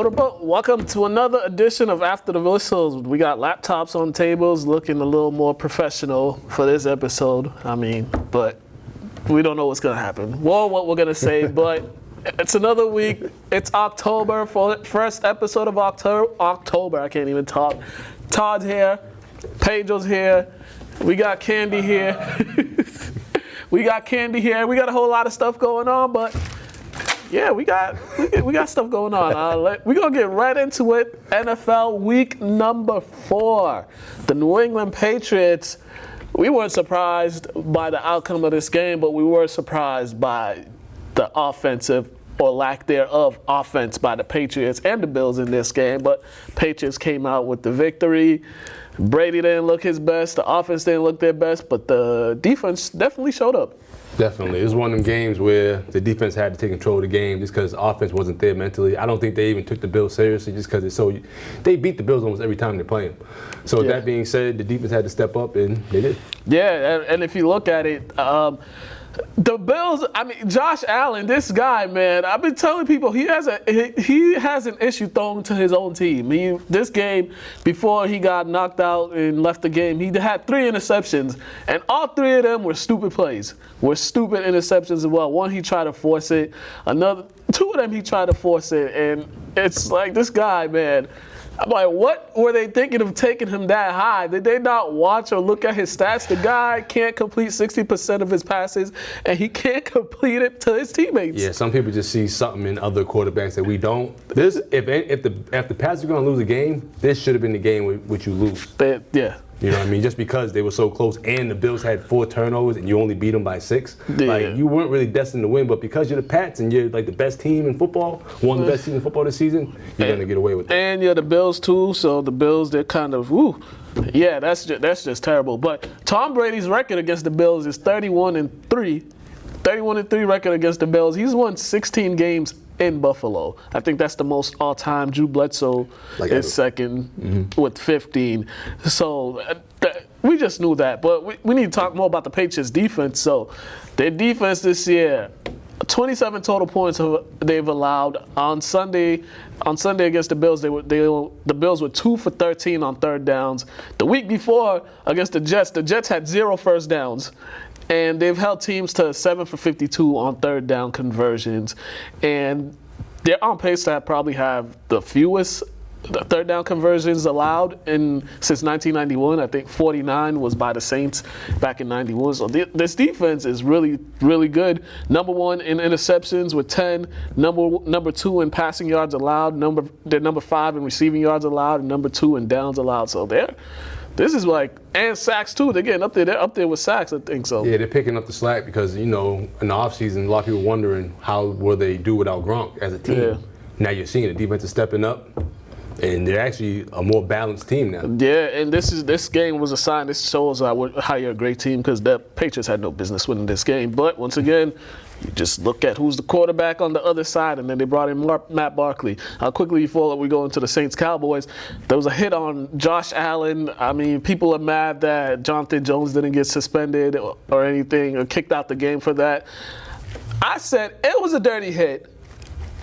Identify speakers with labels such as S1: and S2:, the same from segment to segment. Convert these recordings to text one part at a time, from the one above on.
S1: Motorboat, welcome to another edition of After the Whistles. We got laptops on tables, looking a little more professional for this episode. But we don't know what's going to happen. Well, what we're going to say, but it's another week. It's October, for first episode of October. I can't even talk. Todd's here. Pedro's here. We got Candy here. We got a whole lot of stuff going on, but yeah, we got stuff going on. We're going to get right into it. NFL week number 4. The New England Patriots, we weren't surprised by the outcome of this game, but we were surprised by the offensive or lack thereof offense by the Patriots and the Bills in this game. But Patriots came out with the victory. Brady didn't look his best. The offense didn't look their best, but the defense definitely showed up.
S2: Definitely. It was one of them games where the defense had to take control of the game just because the offense wasn't there mentally. I don't think they even took the Bills seriously just because they beat the Bills almost every time they play them. So with that being said, the defense had to step up, and they did. Yeah,
S1: and if you look at it, the Bills, Josh Allen, this guy, man, I've been telling people he has an issue throwing to his own team. This game, before he got knocked out and left the game, he had 3 interceptions, and all 3 of them were stupid plays, stupid interceptions as well. One, he tried to force it. 2 of them, he tried to force it, and it's like, this guy, man, I'm like, what were they thinking of taking him that high? Did they not watch or look at his stats? The guy can't complete 60% of his passes, and he can't complete it to his teammates.
S2: Yeah, some people just see something in other quarterbacks that we don't. If the Pats are going to lose a game, this should have been the game which you lose.
S1: Yeah.
S2: You know what I mean? Just because they were so close and the Bills had 4 turnovers and you only beat them by 6.
S1: Yeah.
S2: Like, you weren't really destined to win, but because you're the Pats and you're like the best team in football, one of the best teams in football this season, you're going to get away with it.
S1: And you're the Bills too, so the Bills, they're kind of, yeah, that's just terrible. But Tom Brady's record against the Bills is 31-3. 31-3 record against the Bills. He's won 16 games in Buffalo. I think that's the most all-time. Drew Bledsoe is second with 15. So we just knew that. But we need to talk more about the Patriots' defense. So their defense this year, 27 total points they've allowed. On Sunday against the Bills, the Bills were 2 for 13 on third downs. The week before against the Jets had 0 first downs. And they've held teams to 7 for 52 on third down conversions. And they're on pace to probably have the fewest third down conversions allowed since 1991. I think 49 was by the Saints back in 91. So this defense is really, really good. Number 1 in interceptions with 10. Number 2 in passing yards allowed. They're number 5 in receiving yards allowed, and number 2 in downs allowed. So this is and sacks too. They're getting up there. They're up there with sacks, I think so.
S2: Yeah, they're picking up the slack because, in the offseason, a lot of people wondering how will they do without Gronk as a team. Yeah. Now you're seeing the defense is stepping up, and they're actually a more balanced team now.
S1: Yeah, and this game was a sign. This shows how you're a great team because the Patriots had no business winning this game. But once again, you just look at who's the quarterback on the other side, and then they brought in Matt Barkley. Quickly before we go into the Saints-Cowboys, there was a hit on Josh Allen. People are mad that Jonathan Jones didn't get suspended or anything or kicked out the game for that. I said it was a dirty hit.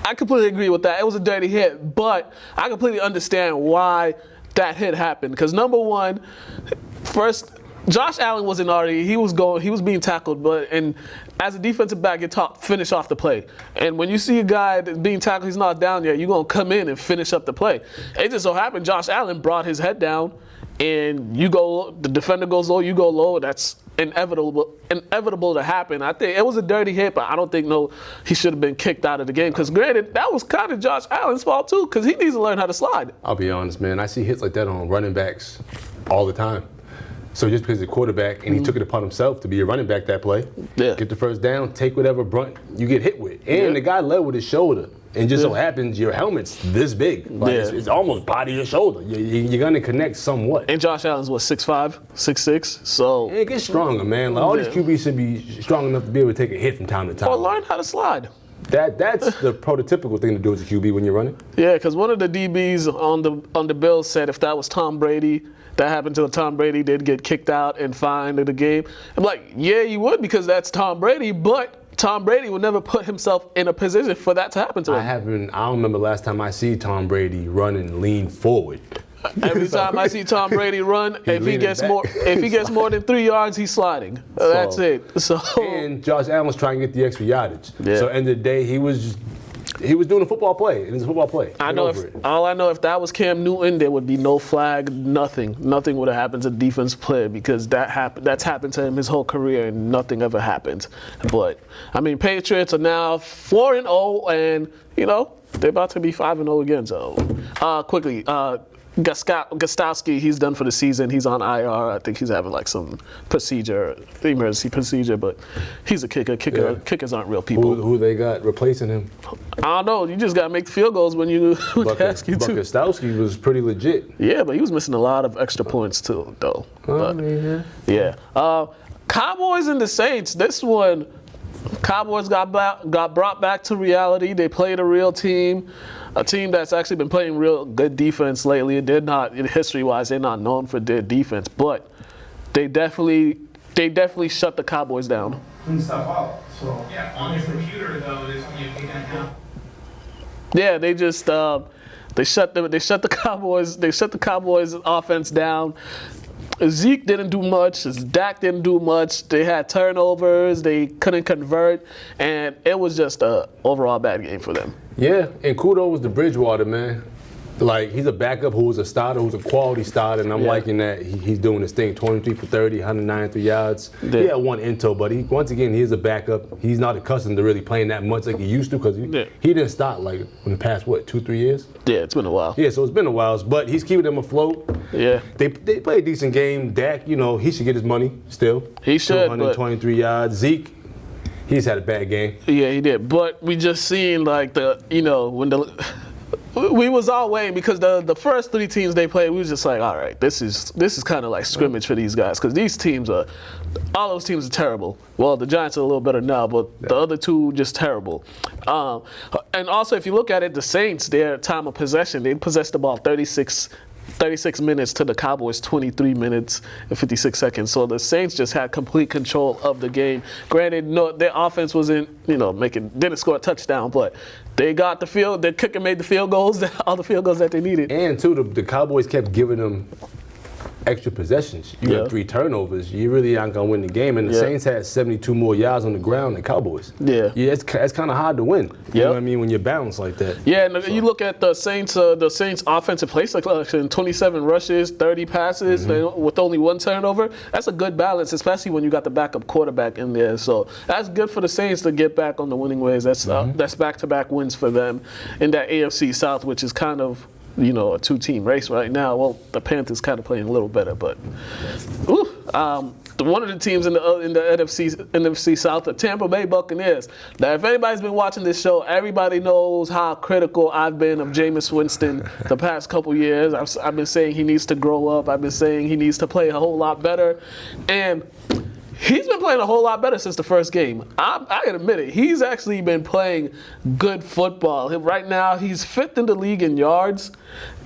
S1: I completely agree with that. It was a dirty hit, but I completely understand why that hit happened. Because number 1, first, Josh Allen wasn't already. He was being tackled, and as a defensive back, you're taught finish off the play. And when you see a guy that's being tackled, he's not down yet, you're gonna come in and finish up the play. It just so happened Josh Allen brought his head down, and the defender goes low, you go low. That's inevitable to happen. I think it was a dirty hit, but I don't think he should have been kicked out of the game. Because granted, that was kind of Josh Allen's fault too, because he needs to learn how to slide.
S2: I'll be honest, man. I see hits like that on running backs all the time. So just because he's a quarterback and he took it upon himself to be a running back that play, get the first down, take whatever brunt you get hit with. And the guy led with his shoulder. And just so happens your helmet's this big. It's almost body to shoulder. You're going to connect somewhat.
S1: And Josh Allen's 6'5", 6'6", so...
S2: And it gets stronger, man. All these QBs should be strong enough to be able to take a hit from time to time.
S1: Or learn how to slide.
S2: That's the prototypical thing to do as a QB when you're running.
S1: Yeah, because one of the DBs on the Bills said if that was Tom Brady, that happened to Tom Brady, they'd get kicked out and fined in the game. I'm like, yeah, you would because that's Tom Brady, but Tom Brady would never put himself in a position for that to happen to him.
S2: I don't remember last time I see Tom Brady run and lean forward.
S1: Every time I see Tom Brady run, if he gets more than 3 yards, he's sliding. That's it. So
S2: and Josh Allen was trying to get the extra yardage.
S1: Yeah.
S2: So end of the day, he was doing a football play. It was a football play.
S1: All I know, if that was Cam Newton, there would be no flag, nothing. Nothing would have happened to the defense player because that's happened to him his whole career and nothing ever happened. But I mean, Patriots are now 4-0, and they're about to be 5-0 again. So quickly. Gostowski, he's done for the season. He's on IR. I think he's having like some emergency procedure, but he's a kicker. Kickers aren't real people.
S2: Who they got replacing him?
S1: I don't know. You just got to make the field goals when you ask you to.
S2: Gostowski was pretty legit.
S1: Yeah, but he was missing a lot of extra points too, though. Yeah. Cowboys and the Saints. This one, Cowboys got brought back to reality. They played a real team. A team that's actually been playing real good defense lately. They're not, history-wise, they're not known for their defense, but they definitely shut the Cowboys down.
S3: Clean stuff out. So
S4: yeah, on your computer though, there's when you take that down.
S1: Yeah, they just they shut the Cowboys offense down. Zeke didn't do much. Dak didn't do much. They had turnovers. They couldn't convert, and it was just an overall bad game for them.
S2: Yeah, and kudos to Bridgewater, man. Like, he's a backup who was a starter, who's a quality starter, and I'm liking that he's doing his thing. 23 for 30, 193 yards. Yeah. He had one intel, but once again, he's a backup. He's not accustomed to really playing that much like he used to because he didn't start like in the past, 2-3 years?
S1: Yeah, it's been a while.
S2: Yeah, so it's been a while, but he's keeping them afloat.
S1: Yeah.
S2: They play a decent game. Dak, he should get his money still.
S1: He should,
S2: 223 yards. Zeke, he's had a bad game.
S1: Yeah, he did. But we just seen like we was all waiting because the first 3 teams they played, we was just like, all right, this is kind of like scrimmage for these guys because these teams all those teams are terrible. Well, the Giants are a little better now, but the other two just terrible. And also, if you look at it, the Saints, their time of possession, they possessed the ball 36 minutes to the Cowboys 23 minutes and 56 seconds. So the Saints just had complete control of the game. Granted, their offense wasn't, didn't score a touchdown, but they got the field. Their kicker made the field goals, all the field goals that they needed.
S2: And too, the Cowboys kept giving them extra possessions. You got 3 turnovers. You really aren't gonna win the game. And the Saints had 72 more yards on the ground than Cowboys. Yeah, it's kind of hard to win. You know what I mean, when you're balanced like that.
S1: Yeah, and you look at the Saints offensive play selection: 27 rushes, 30 passes, with only 1 turnover. That's a good balance, especially when you got the backup quarterback in there. So that's good for the Saints to get back on the winning ways. That's back-to-back wins for them in that AFC South, which is kind of a 2-team race right now. Well, the Panthers kind of playing a little better, but one of the teams in the NFC South, the Tampa Bay Buccaneers. Now, if anybody's been watching this show, everybody knows how critical I've been of Jameis Winston the past couple years. I've been saying he needs to grow up. I've been saying he needs to play a whole lot better, and he's been playing a whole lot better since the first game. I can admit it. He's actually been playing good football. Right now, he's 5th in the league in yards.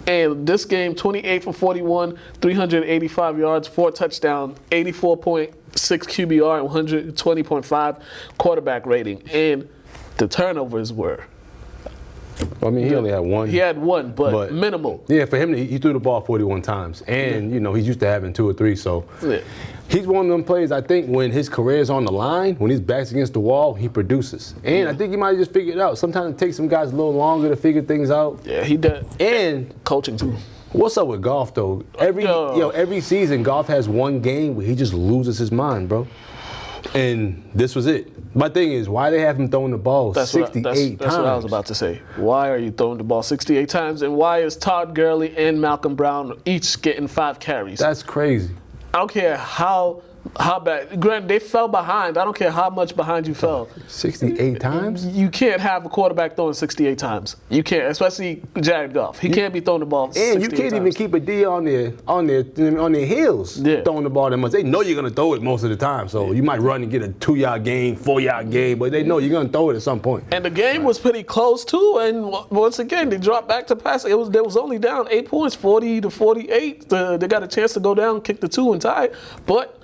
S1: And this game, 28 for 41, 385 yards, 4 touchdowns, 84.6 QBR, and 120.5 quarterback rating. And the turnovers were.
S2: I mean, he only had 1.
S1: He had 1, but minimal.
S2: Yeah, for him, he threw the ball 41 times. And, he's used to having 2 or 3, so. Yeah. He's one of them players, I think, when his career is on the line, when his back's against the wall, he produces. And I think he might have just figured it out. Sometimes it takes some guys a little longer to figure things out.
S1: Yeah, he does.
S2: And
S1: coaching, too.
S2: What's up with Goff, though? Every season, Goff has one game where he just loses his mind, bro. And this was it. My thing is, why they have him throwing the ball 68 times?
S1: That's what I was about to say. Why are you throwing the ball 68 times? And why is Todd Gurley and Malcolm Brown each getting 5 carries?
S2: That's crazy.
S1: I don't care how bad. Granted, they fell behind. I don't care how much behind you fell.
S2: 68 times?
S1: You can't have a quarterback throwing 68 times. You can't, especially Jared Goff. He can't be throwing the ball 68 times.
S2: And you can't even keep a D on their heels throwing the ball that much. They know you're going to throw it most of the time. So you might run and get a 2-yard gain, 4-yard gain, but they know you're going to throw it at some point.
S1: And the game was pretty close, too. And once again, they dropped back to pass. They was only down 8 points, 40 to 48. They got a chance to go down, kick the 2 and tie it. But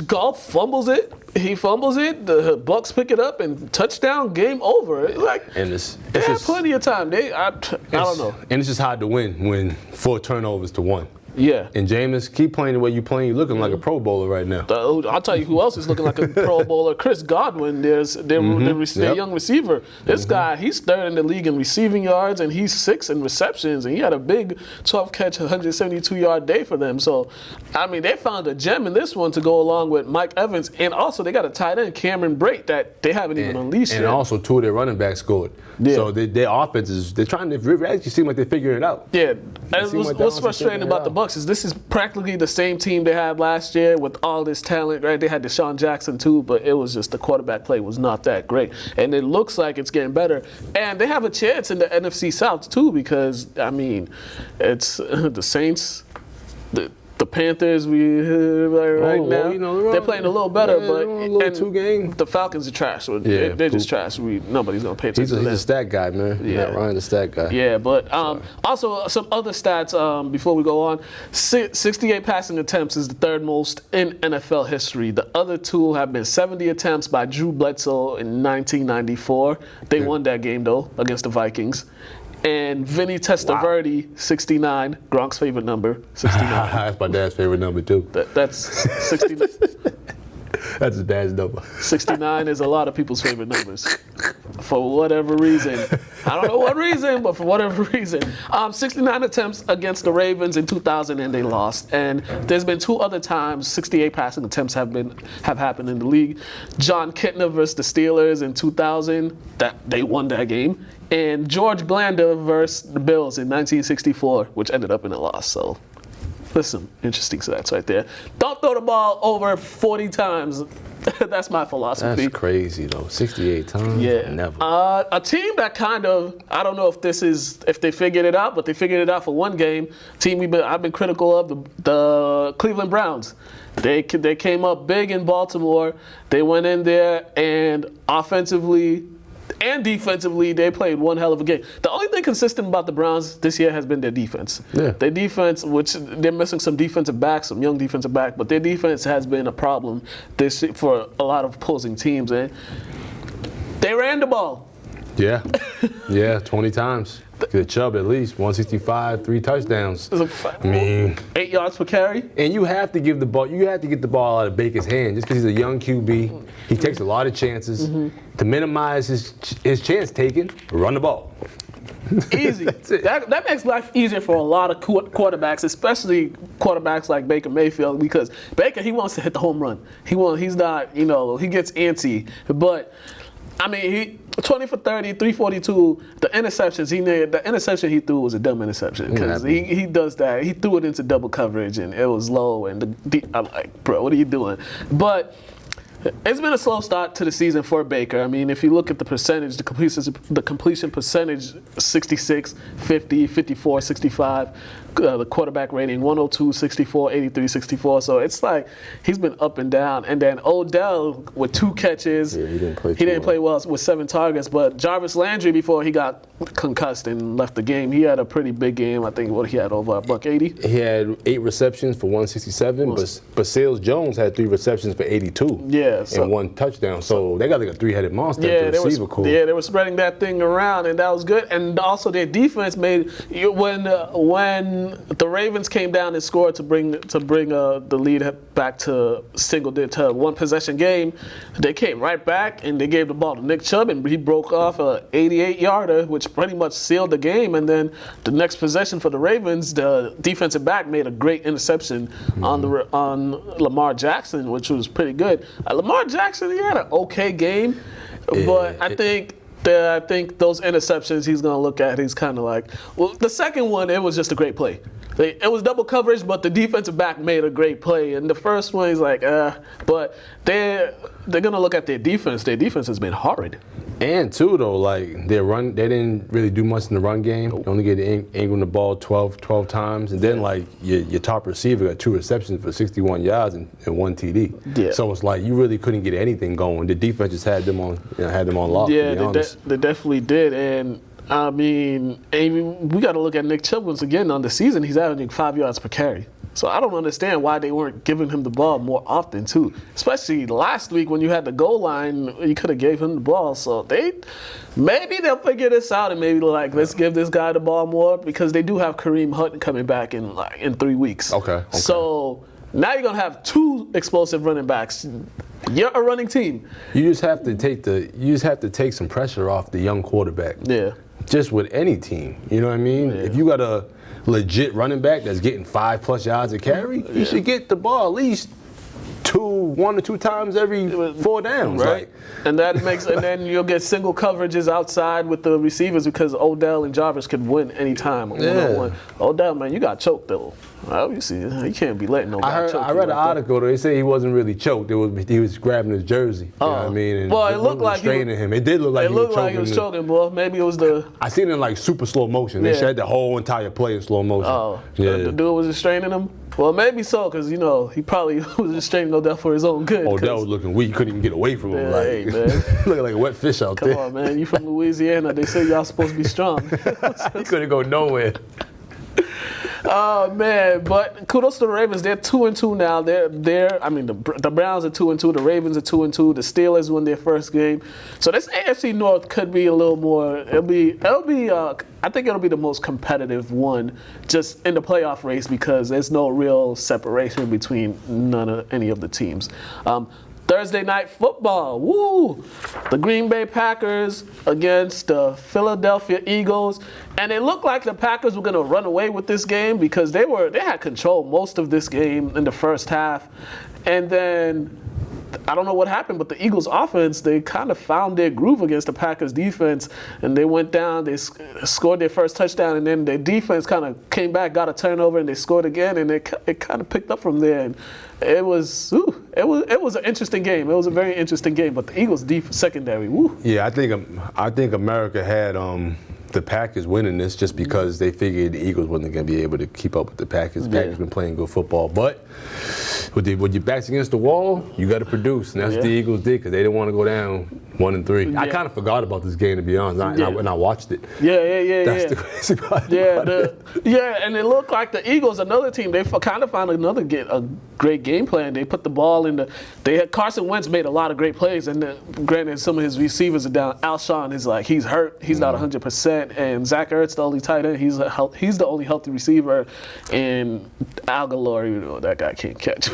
S1: Golf fumbles it. He fumbles it. The Bucks pick it up and touchdown. Game over.
S2: And it's
S1: they had
S2: just,
S1: plenty of time. I don't know.
S2: And it's just hard to win when 4 turnovers to 1.
S1: Yeah.
S2: And Jameis, keep playing the way you're playing. You're looking like a Pro Bowler right now.
S1: I'll tell you who else is looking like a Pro Bowler. Chris Godwin, their young receiver. This guy, he's 3rd in the league in receiving yards, and he's 6th in receptions, and he had a big 12-catch, 172-yard day for them. So, I mean, they found a gem in this one to go along with Mike Evans, and also they got a tight end, Cameron Brate, that they haven't even unleashed yet.
S2: And also 2 of their running backs scored. Yeah. So their offense they're trying to, it actually seem like they're figuring it out.
S1: Yeah. And what's frustrating about the Bucks is this is practically the same team they had last year with all this talent, right? They had Deshaun Jackson too, but it was just the quarterback play was not that great. And it looks like it's getting better. And they have a chance in the NFC South too because, I mean, it's the Saints, the Panthers, right now, they're playing a little better, but
S2: 2 games.
S1: The Falcons are trash. So they're just trash. Nobody's going to pay attention to them.
S2: He's a stat guy, man. Yeah, Ryan, the stat guy.
S1: Yeah, but also some other stats before we go on. 68 passing attempts is the 3rd most in NFL history. The other 2 have been 70 attempts by Drew Bledsoe in 1994. They won that game, though, against the Vikings. And Vinny Testaverde, 69, Gronk's favorite number, 69.
S2: That's my dad's favorite number, too.
S1: That's 69.
S2: That's his dad's number.
S1: 69 is a lot of people's favorite numbers. For whatever reason. I don't know what reason, but for whatever reason. 69 attempts against the Ravens in 2000, and they lost. And there's been 2 other times 68 passing attempts have happened in the league. John Kitna versus the Steelers in 2000, that they won that game. And George Blanda versus the Bills in 1964, which ended up in a loss. So there's some interesting stats right there. Don't throw the ball over 40 times. That's my philosophy.
S2: That's crazy, though. 68 times?
S1: Yeah.
S2: Never.
S1: A team that kind of, I don't know if they figured it out, but they figured it out for one game. Team I've been critical of, the Cleveland Browns. They came up big in Baltimore. They went in there and offensively and defensively, they played one hell of a game. The only thing consistent about the Browns this year has been their defense. Yeah. Their defense, which they're missing some defensive backs, some young defensive back, but their defense has been a problem for a lot of opposing teams. And they ran the ball.
S2: Yeah. 20 times. Good Chubb at least 165, 3 touchdowns. I mean,
S1: 8 yards per carry.
S2: And you have to give the ball. You have to get the ball out of Baker's hand just because he's a young QB. He takes a lot of chances. To minimize his chance taken, run the ball.
S1: Easy. That makes life easier for a lot of quarterbacks, especially quarterbacks like Baker Mayfield, because Baker, he wants to hit the home run. He's not, he gets antsy, but. I mean, he 20 for 30, 342. The interception he threw was a dumb interception because he does that. He threw it into double coverage and it was low. And I'm like, bro, what are you doing? But it's been a slow start to the season for Baker. I mean, if you look at the percentage, the completion percentage, 66, 50, 54, 65. The quarterback rating 102, 64, 83, 64. So it's like he's been up and down. And then Odell with 2 catches. Yeah, he didn't play well with 7 targets. But Jarvis Landry, before he got concussed and left the game, he had a pretty big game. I think he had over $180.
S2: He had 8 receptions for 167. But Sales Jones had 3 receptions for 82.
S1: Yeah,
S2: and 1 touchdown. So they got like a 3-headed monster. Yeah, they
S1: were spreading that thing around, and that was good. And also their defense made when the Ravens came down and scored to bring the lead back to to 1 possession game. They came right back and they gave the ball to Nick Chubb and he broke off a 88-yarder, which pretty much sealed the game. And then the next possession for the Ravens, the defensive back made a great interception on Lamar Jackson, which was pretty good. Lamar Jackson, he had an okay game, but I think those interceptions he's going to look at, he's kind of like, well, the second one, it was just a great play. It was double coverage, but the defensive back made a great play. And the first one, he's like, but they're going to look at their defense. Their defense has been horrid.
S2: And too, though, like they didn't really do much in the run game. They only get Ingram the ball 12 times, and then like your top receiver got 2 receptions for 61 yards and 1 TD. Yeah. So it's like you really couldn't get anything going. The defense just had them on lock.
S1: Yeah,
S2: to be honest.
S1: They definitely did. And I mean, we got to look at Nick Chubb once again on the season. He's averaging 5 yards per carry. So I don't understand why they weren't giving him the ball more often too. Especially last week when you had the goal line, you could have gave him the ball. So maybe they'll figure this out and maybe let's give this guy the ball more, because they do have Kareem Hunt coming back in 3 weeks.
S2: Okay.
S1: So now you're gonna have 2 explosive running backs. You're a running team.
S2: You just have to take some pressure off the young quarterback.
S1: Yeah.
S2: Just with any team, you know what I mean?
S1: Yeah.
S2: If you got a legit running back that's getting 5+ yards a carry, you should get the ball at least 1 or 2 times every 4 downs,
S1: right? And then you'll get single coverages outside with the receivers, because Odell and Jarvis could win anytime.
S2: Yeah.
S1: Odell, man, you got choked though. Obviously, you can't be letting no guy choke.
S2: I read an article though. They say he wasn't really choked. He was grabbing his jersey. You know what I mean? And
S1: well, it looked like
S2: straining him. It did look like
S1: he was choking, boy. Maybe it was the.
S2: I seen it in like super slow motion. They showed the whole entire play in slow motion.
S1: Oh,
S2: yeah.
S1: The dude was restraining him. Well, maybe so, because he probably was restraining Odell for his own good.
S2: Odell was looking weak. Couldn't even get away from him.
S1: Hey, man.
S2: Looking like a wet fish out there.
S1: Come on, man. You from Louisiana? They say y'all supposed to be strong.
S2: He couldn't go nowhere.
S1: Oh man, but kudos to the Ravens. They're 2-2 now. The Browns are 2-2. The Ravens are 2-2. The Steelers won their first game. So this AFC North could be a little more. It'll be. I think it'll be the most competitive one, just in the playoff race, because there's no real separation between any of the teams. Thursday night football, woo! The Green Bay Packers against the Philadelphia Eagles, and it looked like the Packers were going to run away with this game, because they had control most of this game in the first half, and then I don't know what happened, but the Eagles' offense, they kind of found their groove against the Packers' defense, and they went down, they scored their first touchdown, and then their defense kind of came back, got a turnover, and they scored again, and it kind of picked up from there. And it was an interesting game. It was a very interesting game, but the Eagles' secondary, woo.
S2: Yeah, I think America had the Packers winning this just because they figured the Eagles wasn't going to be able to keep up with the Packers. The Packers been playing good football, but with your backs against the wall, you got to produce, and that's what the Eagles did, because they didn't want to go down 1-3. Yeah. I kind of forgot about this game, to be honest, and I watched it. That's the crazy part.
S1: And it looked like the Eagles, another team, they kind of found a great game plan. They put the ball in Carson Wentz made a lot of great plays, and granted, some of his receivers are down. Alshon is he's hurt, he's not 100%, and Zach Ertz, the only tight end, he's the only healthy receiver, and Al Galore, that guy can't catch.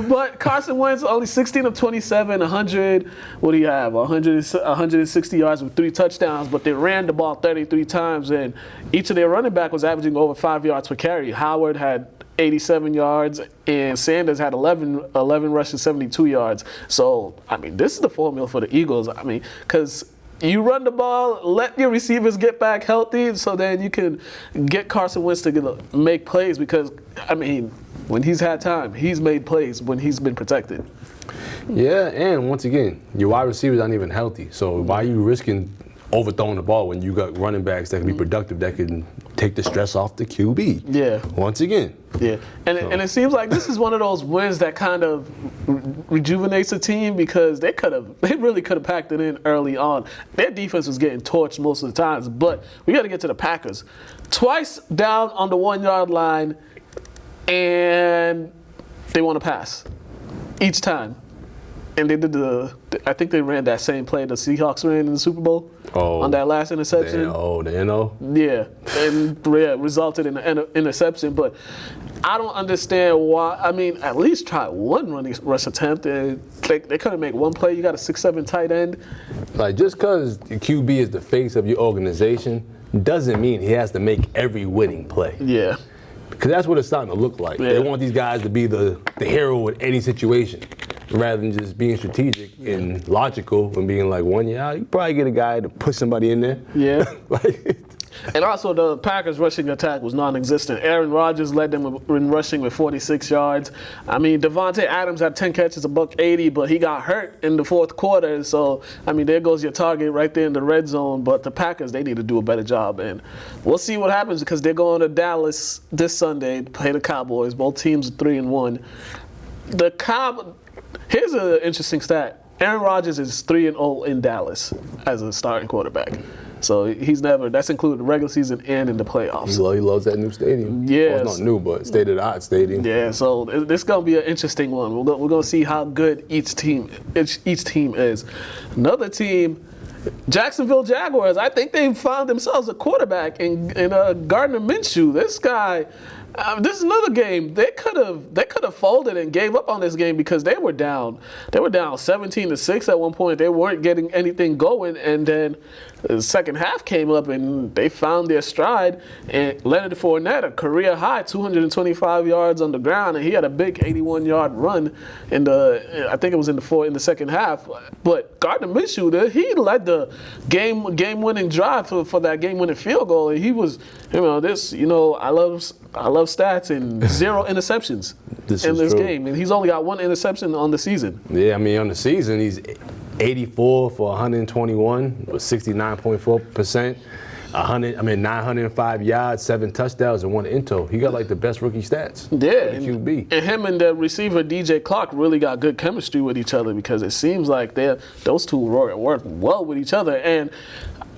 S1: But Carson Wentz only 16 of 27, 100. What do you have? 160 yards with 3 touchdowns. But they ran the ball 33 times, and each of their running back was averaging over 5 yards per carry. Howard had 87 yards, and Sanders had 11 rushes, 72 yards. So this is the formula for the Eagles. Because you run the ball, let your receivers get back healthy, so then you can get Carson Wentz to make plays, because, when he's had time, he's made plays when he's been protected.
S2: Yeah, and once again, your wide receivers aren't even healthy, so why are you risking overthrowing the ball when you got running backs that can be productive, that can take the stress off the QB?
S1: Yeah.
S2: Once again.
S1: Yeah, and it seems like this is one of those wins that kind of rejuvenates the team, because they really could have packed it in early on. Their defense was getting torched most of the times, but we got to get to the Packers. Twice down on the 1-yard line, and they want to pass each time. And they did I think they ran that same play the Seahawks ran in the Super Bowl on that last interception.
S2: The NO?
S1: Yeah, and resulted in an interception. But I don't understand why. At least try one rush attempt. They couldn't make one play. You got a 6'7" tight end.
S2: Just because the QB is the face of your organization doesn't mean he has to make every winning play.
S1: Yeah.
S2: Because that's what it's starting to look like. Yeah. They want these guys to be the hero in any situation, rather than just being strategic and logical and being like, you probably get a guy to push somebody in there.
S1: Yeah. And also, the Packers' rushing attack was non-existent. Aaron Rodgers led them in rushing with 46 yards. Devontae Adams had 10 catches, $180, but he got hurt in the fourth quarter. So, there goes your target right there in the red zone. But the Packers, they need to do a better job. And we'll see what happens, because they're going to Dallas this Sunday to play the Cowboys. Both teams are 3-1. Here's an interesting stat. Aaron Rodgers is 3-0 in Dallas as a starting quarterback. So he's never. That's included the regular season and in the playoffs.
S2: He loves that new stadium.
S1: Yeah,
S2: well, it's not new, but state-of-the-art stadium.
S1: Yeah, so this is gonna be an interesting one. We're gonna see how good each team is. Another team, Jacksonville Jaguars. I think they found themselves a quarterback in Gardner Minshew. This guy. This is another game. They could have folded and gave up on this game because they were down. They were down 17-6 at one point. They weren't getting anything going, and then the second half came up and they found their stride. And Leonard Fournette, a career high, 225 yards on the ground, and he had a big 81-yard run in I think it was in the second half. But Gardner Minshew, he led the game-winning drive for that game-winning field goal. And he was, I love stats and 0 interceptions in this game. And he's only got 1 interception on the season.
S2: Yeah, I mean, on the season, he's 84 for 121, with 69.4%, 905 yards, 7 touchdowns, and 1 into. He got like the best rookie stats.
S1: Yeah,
S2: QB.
S1: And him and the receiver DJ Clark really got good chemistry with each other because it seems like those two work well with each other. And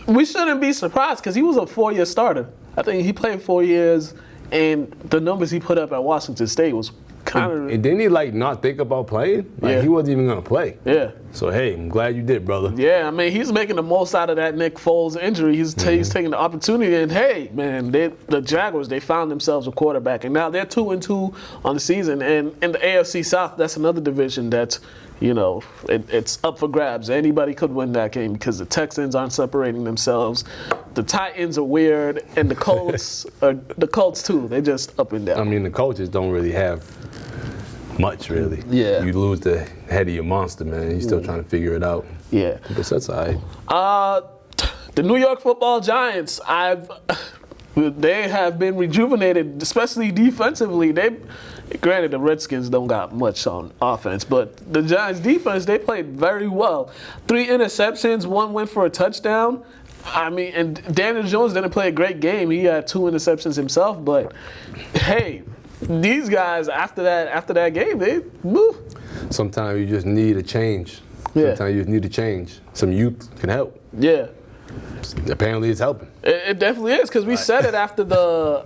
S1: we shouldn't be surprised because he was a 4-year starter. I think he played 4 years. And the numbers he put up at Washington State was kind of.
S2: And didn't he not think about playing? He wasn't even gonna play.
S1: Yeah.
S2: So hey, I'm glad you did, brother.
S1: Yeah, I mean he's making the most out of that Nick Foles injury. He's taking the opportunity, and hey, man, the Jaguars they found themselves a quarterback, and now they're 2-2 on the season. And in the AFC South, that's another division that's. It's up for grabs. Anybody could win that game because the Texans aren't separating themselves. The Titans are weird, and the Colts too. They're just up and down.
S2: I mean, the coaches don't really have much, really.
S1: Yeah.
S2: You lose the head of your monster, man. You're still trying to figure it out.
S1: Yeah.
S2: But that's all right.
S1: The New York Football Giants. They have been rejuvenated, especially defensively. Granted, the Redskins don't got much on offense, but the Giants' defense, they played very well. 3 interceptions, 1 went for a touchdown. I mean, and Daniel Jones didn't play a great game. He had 2 interceptions himself, but hey, these guys after that game, they woo.
S2: Sometimes you just need a change.
S1: Yeah.
S2: Sometimes you just need a change. Some youth can help.
S1: Yeah.
S2: Apparently, it's helping.
S1: It definitely is because we said it after the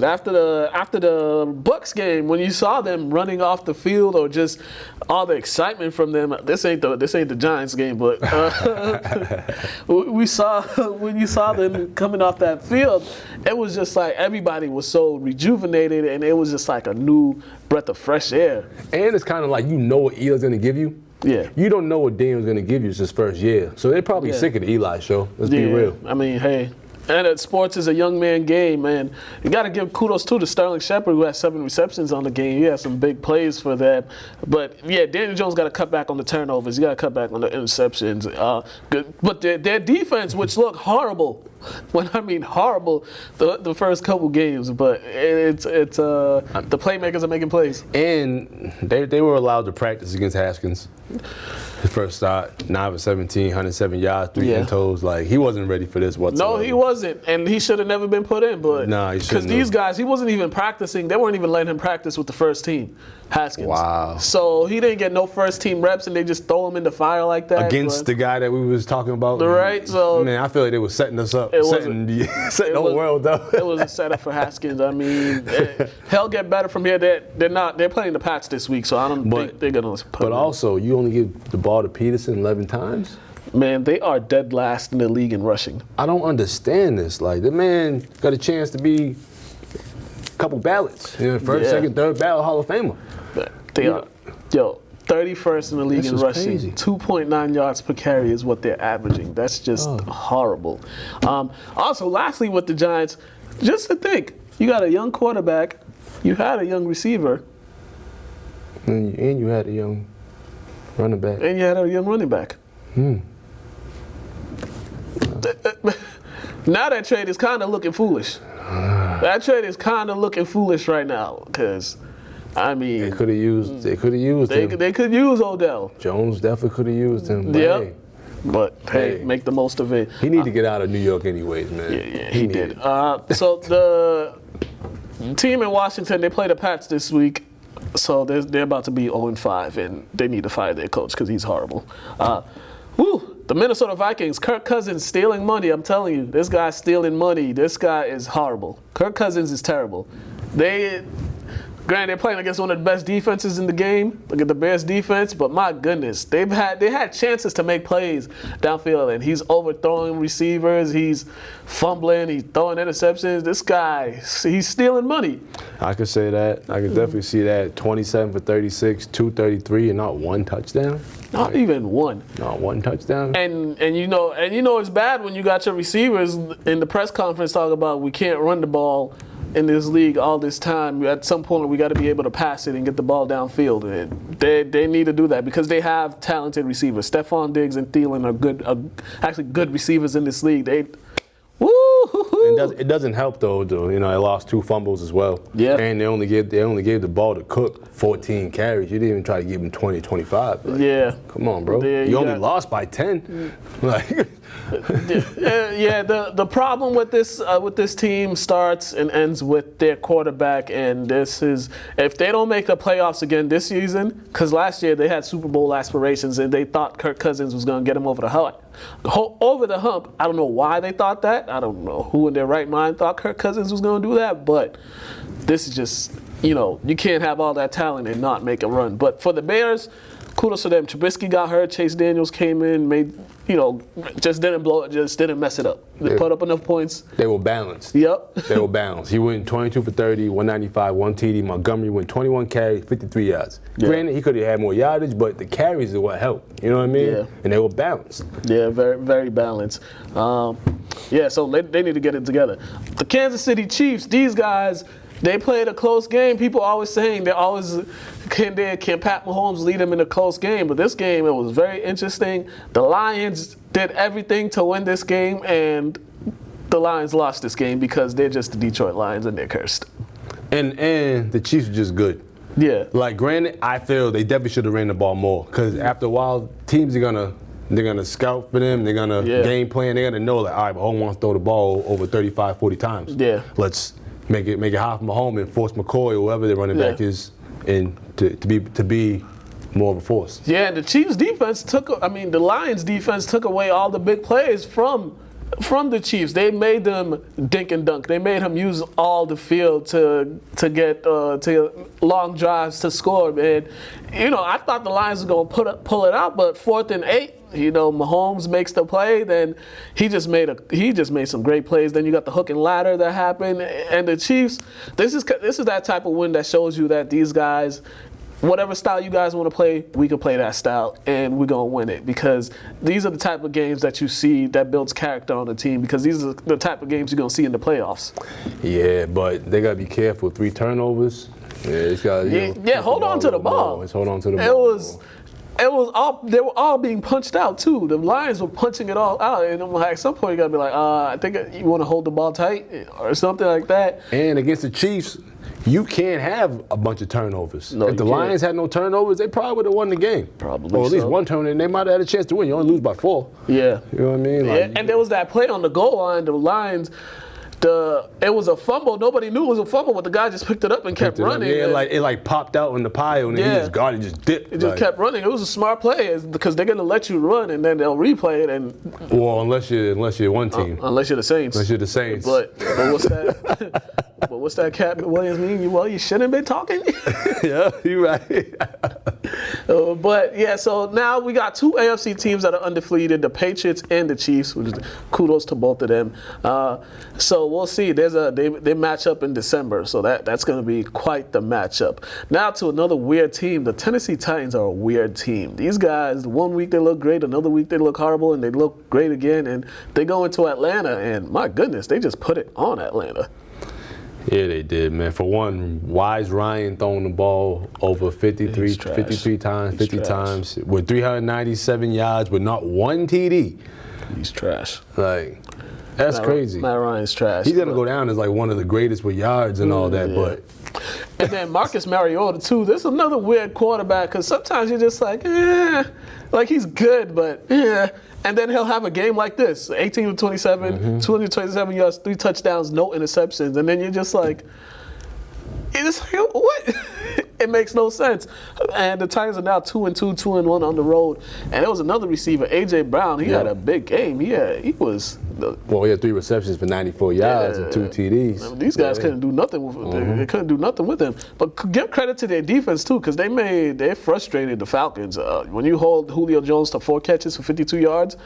S1: after the Bucks game when you saw them running off the field or just all the excitement from them. This ain't the Giants game, but we saw when you saw them coming off that field, it was just like everybody was so rejuvenated and it was just like a new breath of fresh air.
S2: And it's kind of like what Eli's going to give you.
S1: Yeah.
S2: You don't know what Daniel's going to give you his first year. So they're probably sick of the Eli show. Let's be real.
S1: I mean, hey. And sports is a young man game, man. You got to give kudos to Sterling Shepard, who had 7 receptions on the game. He had some big plays for that. But, yeah, Daniel Jones got to cut back on the turnovers. He got to cut back on the interceptions. But their defense, which looked horrible, when I mean horrible, the first couple games. But the playmakers are making plays.
S2: And they were allowed to practice against Haskins. His first start, 9 for 17, 107 yards, 3 in-toes. Like, he wasn't ready for this whatsoever.
S1: No, he wasn't. And he should have never been put in. But
S2: nah, he shouldn't.
S1: Because these guys, he wasn't even practicing. They weren't even letting him practice with the first team, Haskins.
S2: Wow.
S1: So he didn't get no first team reps, and they just throw him in the fire like that.
S2: Against the guy that we was talking about.
S1: Right, so.
S2: Man, I feel like they were setting us up. Setting the whole world up.
S1: It was a setup for Haskins. I mean, he'll get better from here. They're playing the Pats this week, so I don't think they're going to put him in.
S2: Also, you only give the ball to Peterson 11 times?
S1: Man, they are dead last in the league in rushing.
S2: I don't understand this. Like, the man got a chance to be a couple ballots. First, second, third ballot Hall of Famer.
S1: They are, 31st in the league in rushing.
S2: Crazy.
S1: 2.9 yards per carry is what they're averaging. That's just horrible. Also, lastly with the Giants, just to think, you got a young quarterback, you had a young receiver.
S2: And you had a young running back.
S1: And you had a young running back. Now that trade is kind of looking foolish. That trade is kind of looking foolish right now because, I mean,
S2: They could have used him.
S1: They could use Odell.
S2: Jones definitely could have used him. But
S1: Yep.
S2: hey,
S1: But hey, make the most of it.
S2: he need to get out of New York anyways, man.
S1: Yeah, he did. So the team in Washington, they play the Pats this week. So they're about to be 0-5, and they need to fire their coach because he's horrible. the Minnesota Vikings, Kirk Cousins stealing money. I'm telling you, this guy's stealing money. This guy is horrible. Kirk Cousins is terrible. Granted, they're playing against one of the best defenses in the game. Look at the Bears defense, but my goodness, they had chances to make plays downfield, and he's overthrowing receivers, he's fumbling, he's throwing interceptions. This guy, he's stealing money.
S2: I could say that. I could definitely see that. 27 for 36, 233, and not one touchdown.
S1: Not even one.
S2: Not one touchdown.
S1: And you know it's bad when you got your receivers in the press conference talking about we can't run the ball in this league all this time. At some point, we got to be able to pass it and get the ball downfield. And they need to do that because they have talented receivers. Stephon Diggs and Thielen are actually good receivers in this league.
S2: It doesn't help though. You know, they lost 2 fumbles as well.
S1: Yeah.
S2: And they only gave the ball to Cook 14 carries. You didn't even try to give him 20, 25. Like,
S1: yeah.
S2: Come on, bro.
S1: Yeah,
S2: you only lost by 10. Like.
S1: The problem with this team starts and ends with their quarterback, and this is if they don't make the playoffs again this season, because last year they had Super Bowl aspirations and they thought Kirk Cousins was going to get them over the hump. I don't know why they thought that. I don't know who in their right mind thought Kirk Cousins was going to do that, but this is just, you can't have all that talent and not make a run. But for the Bears, kudos to them. Trubisky got hurt. Chase Daniels came in, just didn't blow it, just didn't mess it up. They put up enough points.
S2: They were balanced.
S1: Yep.
S2: They were balanced. He went 22 for 30, 195, 1 TD. Montgomery went 21 carries, 53 yards. Yeah. Granted, he could have had more yardage, but the carries are what helped. You know what I mean? Yeah. And they were balanced.
S1: Yeah, very, very balanced. So they need to get it together. The Kansas City Chiefs, these guys, they played a close game. People are always saying can Pat Mahomes lead them in a close game? But this game, it was very interesting. The Lions did everything to win this game, and the Lions lost this game because they're just the Detroit Lions and they're cursed.
S2: And the Chiefs are just good.
S1: Yeah.
S2: Like, granted, I feel they definitely should have ran the ball more because after a while, teams are gonna scout for them. They're gonna game plan. They're gonna know, like, all right, Mahomes wants to throw the ball over 35, 40 times.
S1: Yeah.
S2: Let's make it high for Mahomes and force McCoy or whoever the running back is to be more of a force.
S1: Yeah, the Chiefs defense the Lions defense took away all the big plays from the Chiefs. They made them dink and dunk. They made him use all the field to get to long drives to score. And I thought the Lions were going to pull it out, but 4th and 8. Mahomes makes the play, then he just made some great plays. Then you got the hook and ladder that happened, and the Chiefs. This is that type of win that shows you that these guys, whatever style you guys want to play, we can play that style, and we're gonna win it because these are the type of games that you see that builds character on the team. Because these are the type of games you're gonna see in the playoffs.
S2: Yeah, but they gotta be careful. 3 turnovers.
S1: Hold on to the ball.
S2: Let's hold on to the ball.
S1: They were all being punched out too. The Lions were punching it all out, and I'm like, at some point you gotta be like, I think you want to hold the ball tight or something like that.
S2: And against the Chiefs, you can't have a bunch of turnovers.
S1: No,
S2: if the Lions had no turnovers, they probably would have won the game.
S1: Probably.
S2: Or at least one turnover, and they might have had a chance to win. You only lose by 4.
S1: Yeah.
S2: You know what I mean? Like,
S1: and there was that play on the goal line. The Lions. It was a fumble. Nobody knew it was a fumble, but the guy just picked it up and kept running.
S2: Yeah, it popped out in the pile, and then he just got it, just dipped.
S1: It just kept running. It was a smart play because they're gonna let you run, and then they'll replay it.
S2: Well, unless you're one team.
S1: Unless you're the Saints.
S2: Unless you're the Saints.
S1: But what's that? But what's that Cat Williams mean? You shouldn't be talking.
S2: Yeah, you're right.
S1: So now we got 2 AFC teams that are undefeated, the Patriots and the Chiefs, which is kudos to both of them. So we'll see. They match up in December, so that's going to be quite the matchup. Now to another weird team. The Tennessee Titans are a weird team. These guys, one week they look great, another week they look horrible, and they look great again, and they go into Atlanta, and my goodness, they just put it on Atlanta.
S2: Yeah, they did, man. For one, why is Ryan throwing the ball over 53 times, 50 times, with 397 yards, with not one TD?
S1: He's trash.
S2: Like, that's crazy.
S1: Matt Ryan's trash.
S2: He's going to go down as like one of the greatest with yards and all that, but.
S1: And then Marcus Mariota, too. This is another weird quarterback because sometimes you're just like, like he's good, but And then he'll have a game like this, 18 to 27, 227 yards, 3 touchdowns, no interceptions. And then you're just like, what? It makes no sense. And the Titans are now 2-2, 2-1 on the road. And there was another receiver, A.J. Brown. He had a big game. He was.
S2: He had 3 receptions for 94 yards and 2 TDs.
S1: I mean, these guys couldn't do nothing with him. They couldn't do nothing with him. But give credit to their defense too, because they frustrated the Falcons. When you hold Julio Jones to 4 catches for 52 yards,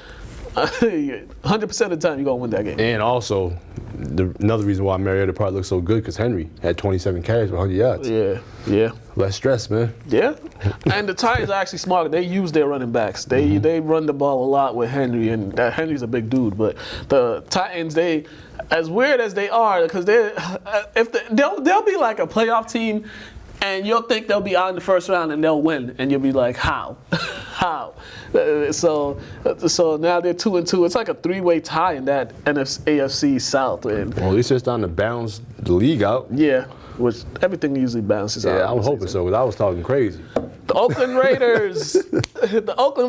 S1: 100% of the time you're gonna win that game.
S2: And also, another reason why Mariota probably looks so good because Henry had 27 carries for 100 yards.
S1: Yeah.
S2: Less stress, man.
S1: Yeah. And the Titans are actually smart. They use their running backs. They run the ball a lot with Henry, and Henry's a big dude. But the Titans, as weird as they are, because they'll be like a playoff team. And you'll think they'll be out in the first round and they'll win, and you'll be like, how? How? So now they're 2-2. It's like a 3-way tie in that AFC South. And
S2: at least it's starting to balance the league out.
S1: Yeah, which everything usually balances out.
S2: Yeah, I'm hoping so, because I was talking crazy.
S1: The Oakland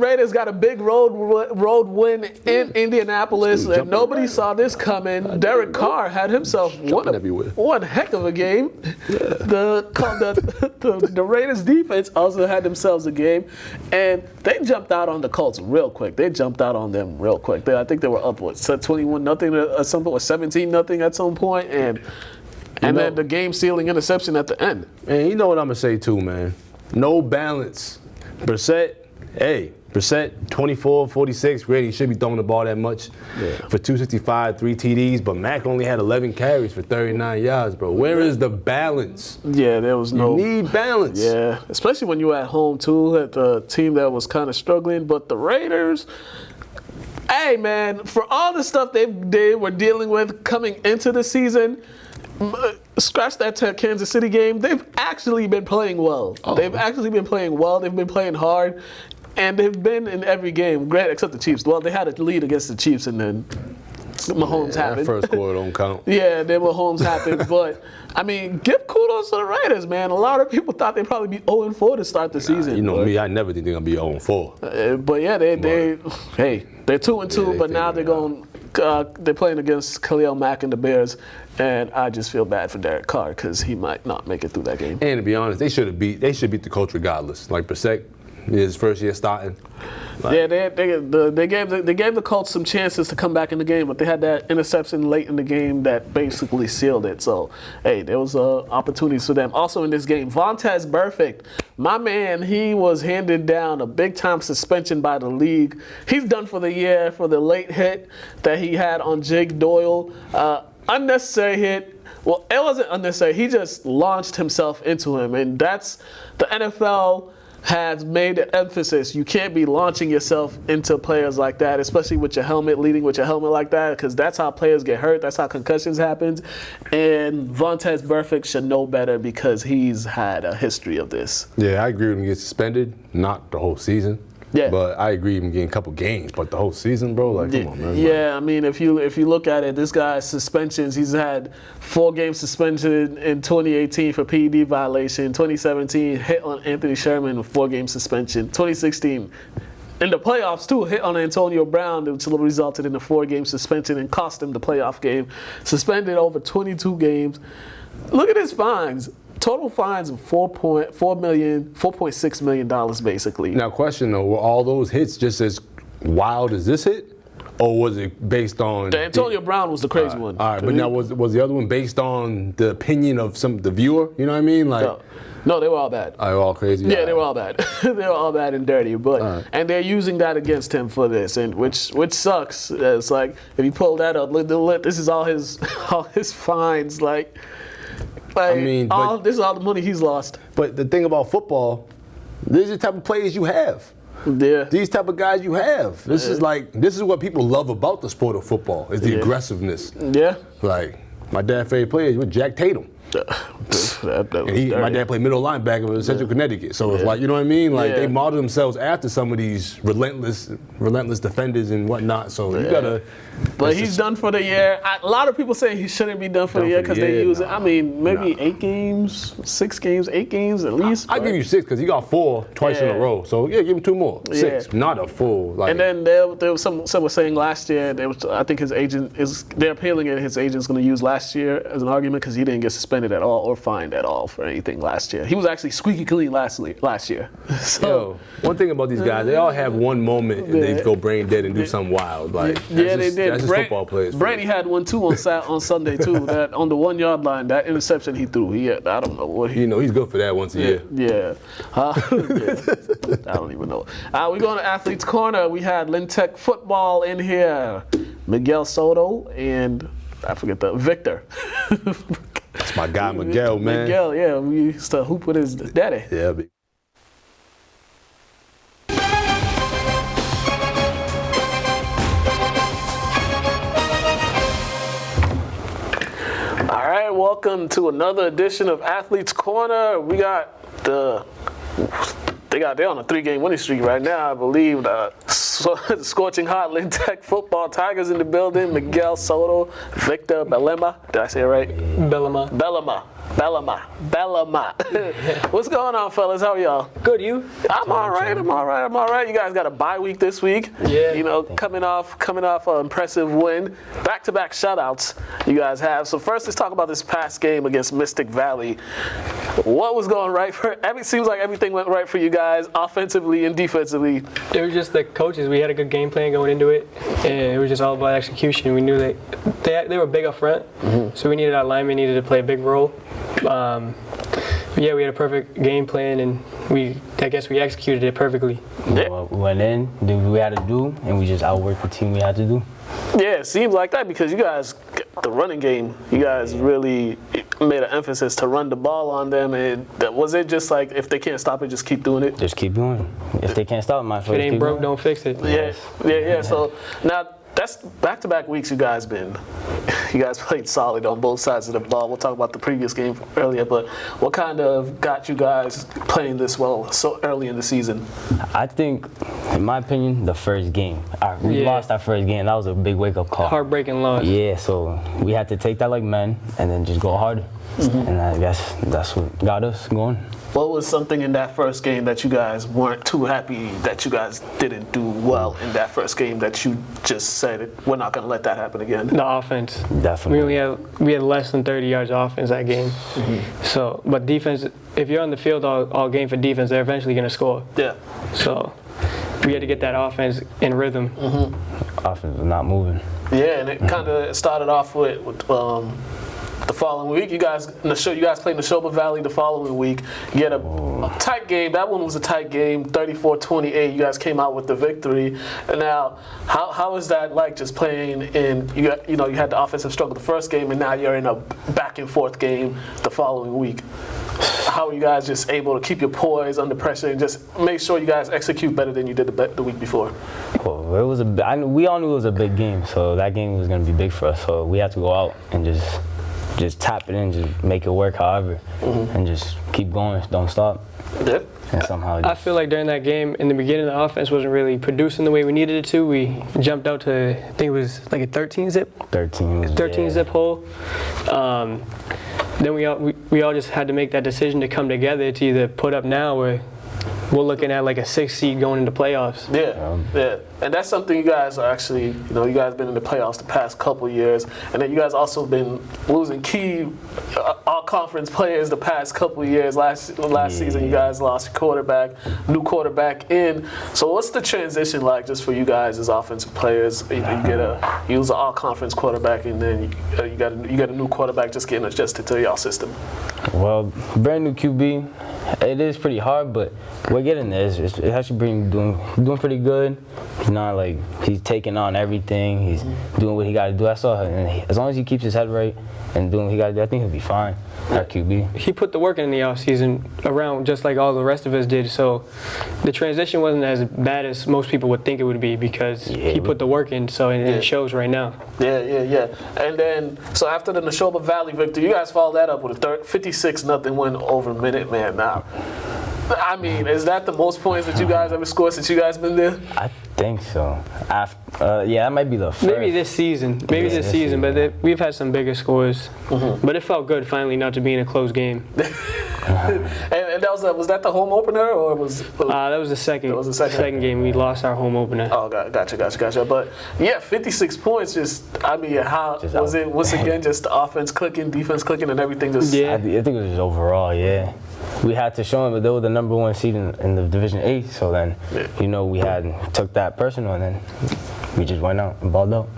S1: Raiders got a big road win in Indianapolis, and nobody saw this coming. Derek Carr had himself one heck of a game. Yeah. The Raiders defense also had themselves a game, and they jumped out on the Colts real quick. I think they were up 21-0 at some point, or 17-0 at some point, and then the game-sealing interception at the end.
S2: And you know what I'm gonna say too, man. No balance. Brissett, 24, 46, great. He should be throwing the ball that much for 265, 3 TDs. But Mac only had 11 carries for 39 yards, bro. Where is the balance?
S1: Yeah, there was no.
S2: You need balance.
S1: Yeah, especially when you're at home, too, at the team that was kind of struggling. But the Raiders, hey, man, for all the stuff they were dealing with coming into the season, scratch that Kansas City game, they've actually been playing well. They've been playing hard, and they've been in every game, granted, except the Chiefs. Well, they had a lead against the Chiefs, and then Mahomes happened.
S2: That first quarter don't count.
S1: Yeah, then Mahomes happened. But, I mean, give kudos to the Raiders, man. A lot of people thought they'd probably be 0-4 to start the season.
S2: You know me, I never think they're going to be 0-4.
S1: But, yeah, they're 2-2, but now they're playing against Khalil Mack and the Bears, and I just feel bad for Derek Carr because he might not make it through that game.
S2: And to be honest, they should beat the Colts regardless. Like Brissett, his first year starting.
S1: Yeah, they gave the Colts some chances to come back in the game, but they had that interception late in the game that basically sealed it. So, hey, there was opportunities for them. Also in this game, Vontaze Burfict, my man, he was handed down a big-time suspension by the league. He's done for the year for the late hit that he had on Jake Doyle. Unnecessary hit. Well, it wasn't unnecessary. He just launched himself into him, and that's the NFL has made an emphasis. You can't be launching yourself into players like that, especially with your helmet, leading with your helmet like that, because that's how players get hurt. That's how concussions happen. And Vontaze Burfict should know better because he's had a history of this.
S2: Yeah, I agree with him getting suspended, not the whole season.
S1: Yeah.
S2: But I agree with him getting a couple games, but the whole season, bro, like, come on, man.
S1: Yeah, I mean, if you look at it, this guy's suspensions, he's had 4 games suspended in 2018 for PED violation, 2017 hit on Anthony Sherman with 4-game suspension, 2016 in the playoffs too, hit on Antonio Brown, which resulted in a 4-game suspension and cost him the playoff game. Suspended over 22 games. Look at his fines. Total fines of $4.6 million basically.
S2: Now, question though, were all those hits just as wild as this hit, or was it based on?
S1: The Antonio Brown was the crazy one.
S2: All right, but now was the other one based on the opinion of the viewer? You know what I mean? Like,
S1: no, they were all bad.
S2: They were all crazy.
S1: Yeah, they were all bad. They were all bad and dirty. But and they're using that against him for this, and which sucks. It's like if you pull that up, this is all his fines, like. I mean, this is all the money he's lost.
S2: But the thing about football, these are the type of players you have.
S1: Yeah.
S2: These type of guys you have. This is what people love about the sport of football is the aggressiveness.
S1: Yeah.
S2: Like my dad's favorite player was Jack Tatum. My dad played middle linebacker in Central Connecticut, so it's like, you know what I mean? Like they model themselves after some of these relentless defenders and whatnot. So you gotta.
S1: But he's done for the year. A lot of people say he shouldn't be done for the year because they use it. I mean, maybe 8 games, 6 games, 8 games at least.
S2: I give you 6 because he got 4 twice in a row. So yeah, give him 2 more. 6, not a full. Like.
S1: And then there was some were saying last year. I think his agent they're appealing it. His agent's going to use last year as an argument because he didn't get suspended suspended at all or fined at all for anything last year. He was actually squeaky clean last year. So,
S2: yo, one thing about these guys, they all have one moment and they go brain dead and do something wild. Like,
S1: yeah, they did.
S2: That's just football players.
S1: Brady had one too on Sunday too. That on the 1 yard line, that interception he threw. I don't know what he.
S2: You know, he's good for that once a year.
S1: Yeah. I don't even know. We're going to Athletes Corner. We had Lynn Tech football in here. Miguel, Soto, and I forget the Victor.
S2: That's my guy, Miguel, man.
S1: Miguel, yeah. We used to hoop with his daddy.
S2: Yeah,
S1: All right, welcome to another edition of Athletes Corner. We got they're on a 3-game winning streak right now, I believe. Scorching hot Lynn Tech football Tigers in the building. Miguel, Soto, Victor, Bellamah. Did I say it right? Bellamah. What's going on, fellas? How are y'all?
S3: Good, you?
S1: I'm all right. You guys got a bye week this week.
S3: Yeah.
S1: You know, coming off an impressive win. Back-to-back shutouts you guys have. So first, let's talk about this past game against Mystic Valley. What was going right seems like everything went right for you guys, offensively and defensively.
S3: It was just the coaches. We had a good game plan going into it, and it was just all about execution. We knew that they were big up front, so we needed our linemen needed to play a big role. Yeah, we had a perfect game plan, and I guess we executed it perfectly.
S5: We went in, did what we had to do, and we just outworked the team we had to do.
S1: Yeah, it seems like that because you guys, the running game, you guys really made an emphasis to run the ball on them. And was it just like if they can't stop it, just keep doing it?
S5: Just keep doing it. If they can't stop it, my
S3: If it ain't broke, don't fix it.
S1: Yeah. So now that's back-to-back weeks you guys played solid on both sides of the ball. We'll talk about the previous game earlier, but what kind of got you guys playing this well so early in the season?
S5: I think, in my opinion, the first game. We lost our first game. That was a big wake-up call.
S3: Heartbreaking loss.
S5: Yeah, so we had to take that like men and then just go harder. And I guess that's what got us going.
S1: What was something in that first game that you guys weren't too happy that you guys didn't do well in that first game that you just said we're not going to let that happen again?
S3: The offense.
S5: Definitely.
S3: We had less than 30 yards of offense that game. So, but defense, if you're on the field all game for defense, they're eventually going to score.
S1: Yeah.
S3: So we had to get that offense in rhythm.
S5: Offense was not moving.
S1: Yeah, and it kind of started off with the following week. You guys played Neshoba Valley the following week. You had a tight game. That one was a tight game, 34-28. You guys came out with the victory. And now, how is that like just playing in? You had the offensive struggle the first game, and now you're in a back and forth game the following week. How are you guys just able to keep your poise under pressure and just make sure you guys execute better than you did the week before?
S5: Well, we all knew it was a big game, so that game was going to be big for us. So we had to go out and just tap it in, just make it work however, and just keep going, don't stop.
S1: Yeah.
S5: And somehow
S3: I feel like during that game, in the beginning, the offense wasn't really producing the way we needed it to. We jumped out to, I think it was like a 13 zip. 13 zip hole. Then we all just had to make that decision to come together to either put up now or we're looking at like a 6th seed going into playoffs.
S1: Yeah. And that's something you guys are actually, you guys been in the playoffs the past couple years, and then you guys also been losing key all-conference players the past couple years. Last season, you guys lost your quarterback, new quarterback in. So what's the transition like just for you guys as offensive players? You lose an all-conference quarterback, and then you got a new quarterback just getting adjusted to y'all system.
S5: Well, brand new QB. It is pretty hard, but we're getting there. It's actually doing pretty good. He's not like he's taking on everything. He's doing what he got to do. That's all. And as long as he keeps his head right and doing what he got to do, I think he'll be fine. Our QB.
S3: He put the work in the offseason around just like all the rest of us did. So the transition wasn't as bad as most people would think it would be because he put the work in. So and it shows right now.
S1: Yeah. And then so after the Neshoba Valley victory, you guys followed that up with a 56-0 win over Minute Man. Now, I mean, is that the most points that you guys ever scored since you guys been there?
S5: I think so. That might be the first.
S3: Maybe this season, but we've had some bigger scores. But it felt good finally not to be in a close game.
S1: And that was that the home opener or was?
S3: That was the second.
S1: That was the second
S3: game. We lost our home opener.
S1: Oh, gotcha. But yeah, 56 points. How
S5: Just
S1: was
S5: out.
S1: it? Once again, just the offense clicking, defense clicking, and everything. Just
S3: Yeah.
S5: I think it was just overall, yeah. We had to show them that they were the number 1 seed in the Division 8, so then, we took that personal, and then we just went out and balled out.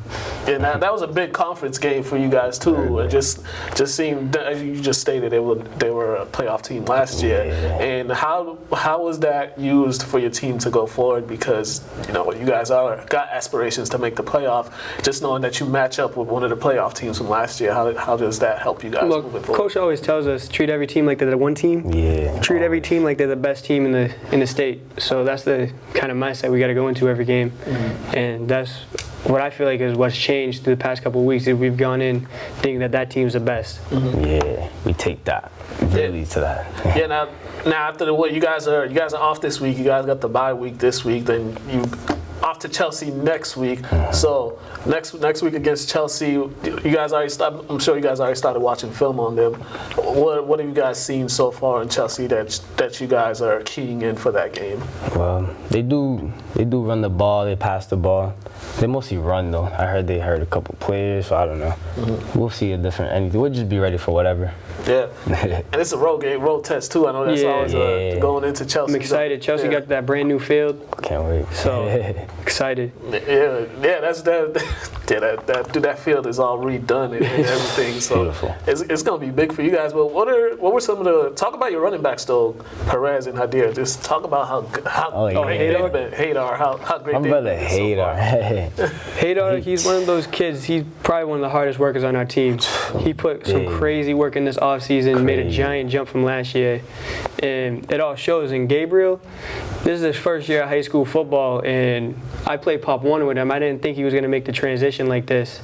S1: Yeah, that was a big conference game for you guys too. It just seemed, as you just stated, they were a playoff team last year. And how was that used for your team to go forward? Because you guys got aspirations to make the playoff. Just knowing that you match up with one of the playoff teams from last year, how does that help you guys moving forward?
S3: Coach always tells us treat every team like they're the one team.
S5: Yeah.
S3: Treat every team like they're the best team in the state. So that's the kind of mindset we got to go into every game, and that's what I feel like is what's changed through the past couple of weeks. Is we've gone in thinking that team's the best.
S5: Yeah, we take that really to that.
S1: Yeah. Now after you guys are off this week. You guys got the bye week this week. Then you off to Chelsea next week. So next week against Chelsea, you guys I'm sure you guys already started watching film on them. What have you guys seen so far in Chelsea that you guys are keying in for that game?
S5: Well, they do run the ball. They pass the ball. They mostly run though. I heard they hurt a couple players, so I don't know. We'll see a different anything. We'll just be ready for whatever.
S1: Yeah, and it's a road game, road test too. I know that's always going into Chelsea.
S3: I'm excited. Chelsea got that brand new field.
S5: Can't wait.
S3: So excited.
S1: Yeah, that field is all redone and everything. So
S5: Beautiful.
S1: It's gonna be big for you guys. But what were some of the talk about your running backs though, Perez and Hadir? Just talk about how great they've been. Hadar, how great
S5: My brother Hadar.
S3: Hadar, he's one of those kids. He's probably one of the hardest workers on our team. He put some crazy work in this offseason, made a giant jump from last year, and it all shows. And Gabriel, this is his first year of high school football, and I played Pop 1 with him. I didn't think he was going to make the transition like this,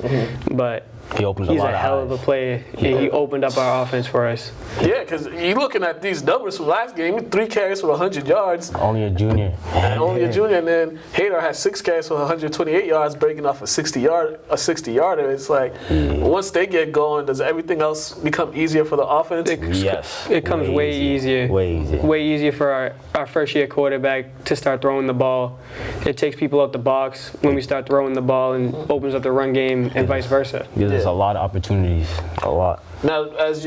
S3: but he's a hell of a player, and he opened up our offense for us.
S1: Yeah, because you're looking at these numbers from last game, 3 carries for 100 yards.
S5: Only a junior.
S1: And then Hadar had 6 carries for 128 yards, breaking off a 60-yarder. It's like, once they get going, does everything else become easier for the offense?
S5: Yes.
S3: It comes way easier. Way easier for our first-year quarterback to start throwing the ball. It takes people out the box when we start throwing the ball and opens up the run game and vice versa.
S5: There's a lot of opportunities, a lot.
S1: Now, as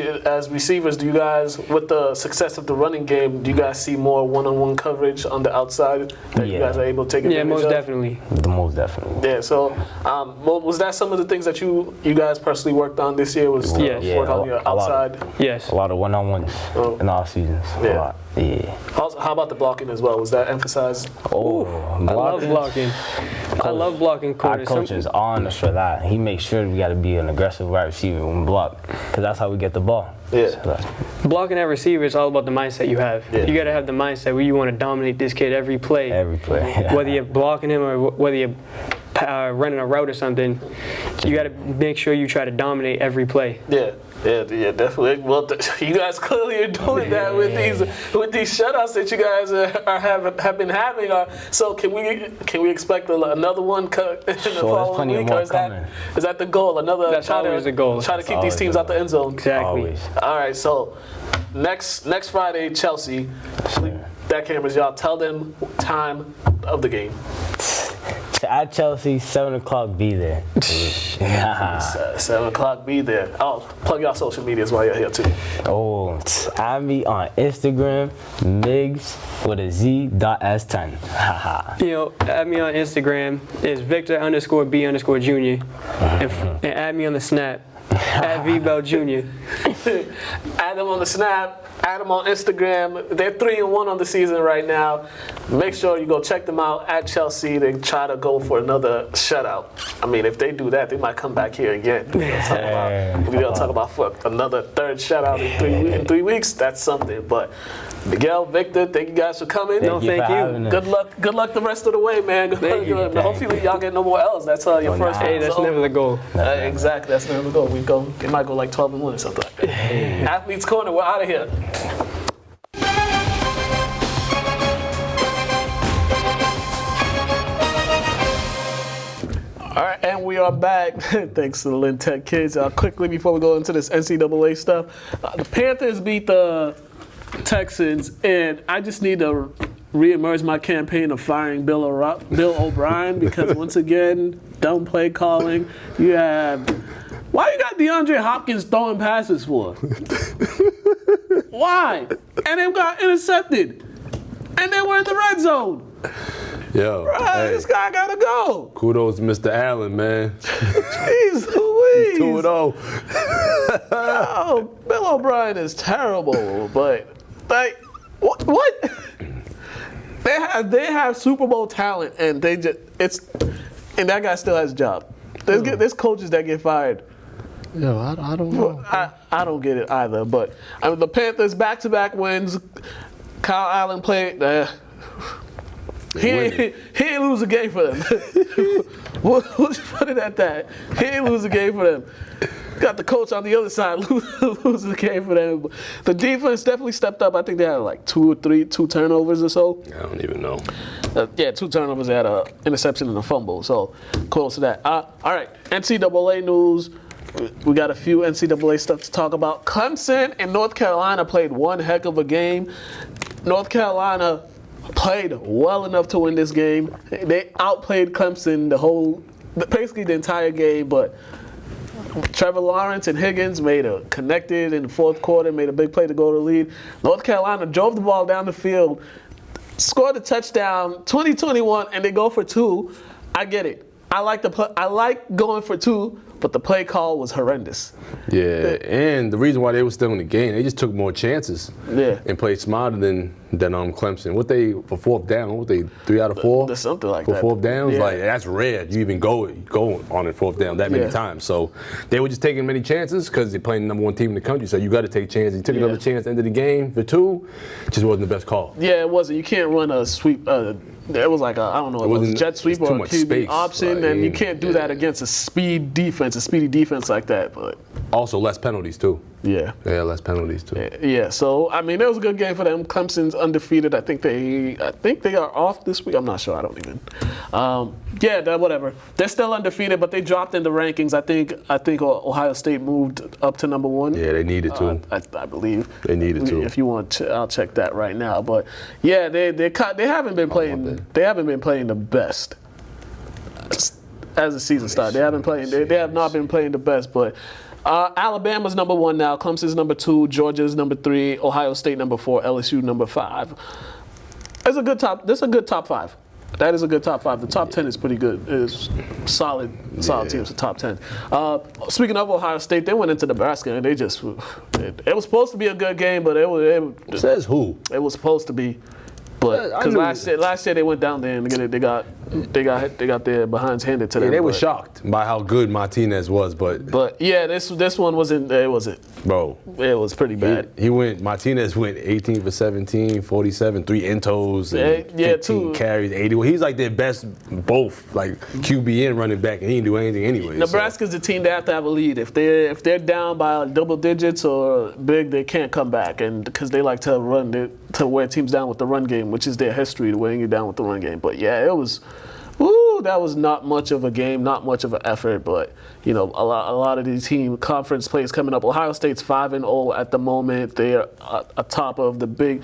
S1: receivers, do you guys, with the success of the running game, do you guys see more one-on-one coverage on the outside that you guys are able to take advantage of?
S3: Yeah, most definitely.
S5: Most definitely.
S1: Yeah, so was that some of the things that you guys personally worked on this year? Was to work on your outside?
S3: Yes.
S5: A lot of one-on-ones in all seasons. A lot. Yeah.
S1: How about the blocking as well? Was that emphasized?
S3: I love blocking. I love blocking corners.
S5: Our coach is on us for that. He makes sure we got to be an aggressive wide receiver when we block, because that's how we get the ball.
S1: Yeah.
S5: So
S3: blocking at receiver is all about the mindset you have.
S1: Yeah.
S3: You got to have the mindset where you want to dominate this kid every play. Whether you're blocking him or whether you're running a route or something, you got to make sure you try to dominate every play.
S1: Yeah, definitely. Well, you guys clearly are doing that with these shutouts that you guys have been having. So can we expect another one in the following week? Or is that the goal?
S3: That's always the goal.
S1: Try to keep these teams out the end zone.
S3: Exactly.
S5: Always.
S1: All right. So next Friday, Chelsea. That cameras, y'all. Tell them time of the game.
S5: At Chelsea, 7 o'clock, be there.
S1: 7 o'clock, be there. Oh, plug y'all social medias while you're here too.
S5: Add me on Instagram, Migs with a Z.S10.
S3: Add me on Instagram. It's Victor_B_Junior. And add me on the Snap. At VBell Jr.
S1: Add them on the Snap, add them on Instagram. They're 3-1 on the season right now. Make sure you go check them out at Chelsea. They try to go for another shutout. I mean, if they do that, they might come back here again. We're gonna talk about another third shutout in 3 weeks. That's something. But Miguel, Victor, thank you guys for coming.
S3: Thank you.
S1: Good luck the rest of the way, man. Hopefully y'all get no more L's. That's your first.
S3: Hey, that's never the goal.
S1: Exactly, that's never the goal. It might go like 12-1 or something like that. Athletes Corner, we're out of here. All right, and we are back. Thanks to the Lynn Tech kids. Quickly, before we go into this NCAA stuff, the Panthers beat the Texans, and I just need to reemerge my campaign of firing Bill O'Brien because once again, dumb play calling. You have why you got DeAndre Hopkins throwing passes for? Why? And they got intercepted, and they were in the red zone.
S2: Yo, hey,
S1: This guy gotta go.
S2: kudos to Mr. Allen, man.
S1: Jeez Louise.
S2: 2-0.
S1: Oh, Bill O'Brien is terrible, but like, what? They have Super Bowl talent, and and that guy still has a job. There's coaches that get fired.
S2: Yo, I don't know.
S1: I don't get it either. But the Panthers back-to-back wins. Kyle Allen played. He ain't lose a game for them. We'll just put it at that. He ain't lose a game for them. Got the coach on the other side losing the game for them. The defense definitely stepped up. I think they had like two turnovers or so.
S2: I don't even know.
S1: 2 turnovers. They had an interception and a fumble. So close to that. All right, NCAA news. We got a few NCAA stuff to talk about. Clemson and North Carolina played one heck of a game. North Carolina played well enough to win this game. They outplayed Clemson basically the entire game, but Trevor Lawrence and Higgins connected in the fourth quarter, made a big play to go to the lead. North Carolina drove the ball down the field, scored a touchdown, 20-21, and they go for 2. I get it. I like going for 2, but the play call was horrendous.
S2: Yeah, and the reason why they were still in the game, they just took more chances.
S1: Yeah.
S2: And played smarter than Clemson. For fourth down? 3 out of 4?
S1: Something like
S2: for
S1: that.
S2: fourth downs,
S1: Yeah.
S2: like that's rare. You even go on it fourth down that many times. So they were just taking many chances because they're playing the #1 team in the country. So you got to take chances. You took another chance at the end of the game for 2. Just wasn't the best call.
S1: Yeah, it wasn't. You can't run a sweep. It was like it was a jet sweep or a QB option, and you can't do that against a speedy defense like that. But
S2: also less penalties too.
S1: Yeah,
S2: less penalties too.
S1: Yeah, so I mean, it was a good game for them. Clemson's undefeated. I think they are off this week. I'm not sure. I don't even. Whatever. They're still undefeated, but they dropped in the rankings. I think Ohio State moved up to #1.
S2: Yeah, they needed to.
S1: I believe
S2: they needed to.
S1: If you want, I'll check that right now. But yeah, they haven't been playing. They haven't been playing the best as the season started. They have not been playing the best, but. Alabama's #1 now. Clemson's #2. Georgia's #3. Ohio State #4. LSU #5. That's a good top. That's a good top 5. That is a good top 5. The top 10 is pretty good. It's solid teams. The top 10. Speaking of Ohio State, they went into Nebraska and they just. It was supposed to be a good game, but it
S2: says who?
S1: It was supposed to be. But because last year they went down there and they got their behinds handed to them.
S2: Yeah, they were shocked by how good Martinez was, but
S1: yeah, this one wasn't. It wasn't.
S2: Bro,
S1: it was pretty bad.
S2: Martinez went 18 for 17, 47, 3 intos, and 15 carries, 80. Well, he's like their best both, like QB and running back, and he didn't do anything anyway.
S1: Nebraska's the team they have to have a lead. If they're down by double digits or big, they can't come back, and because they like to to wear teams down with the run game, which is their history, to weighing you down with the run game. But yeah, it was. That was not much of a game, not much of an effort, but a lot of these team conference plays coming up. Ohio State's 5-0 at the moment. They're atop of the Big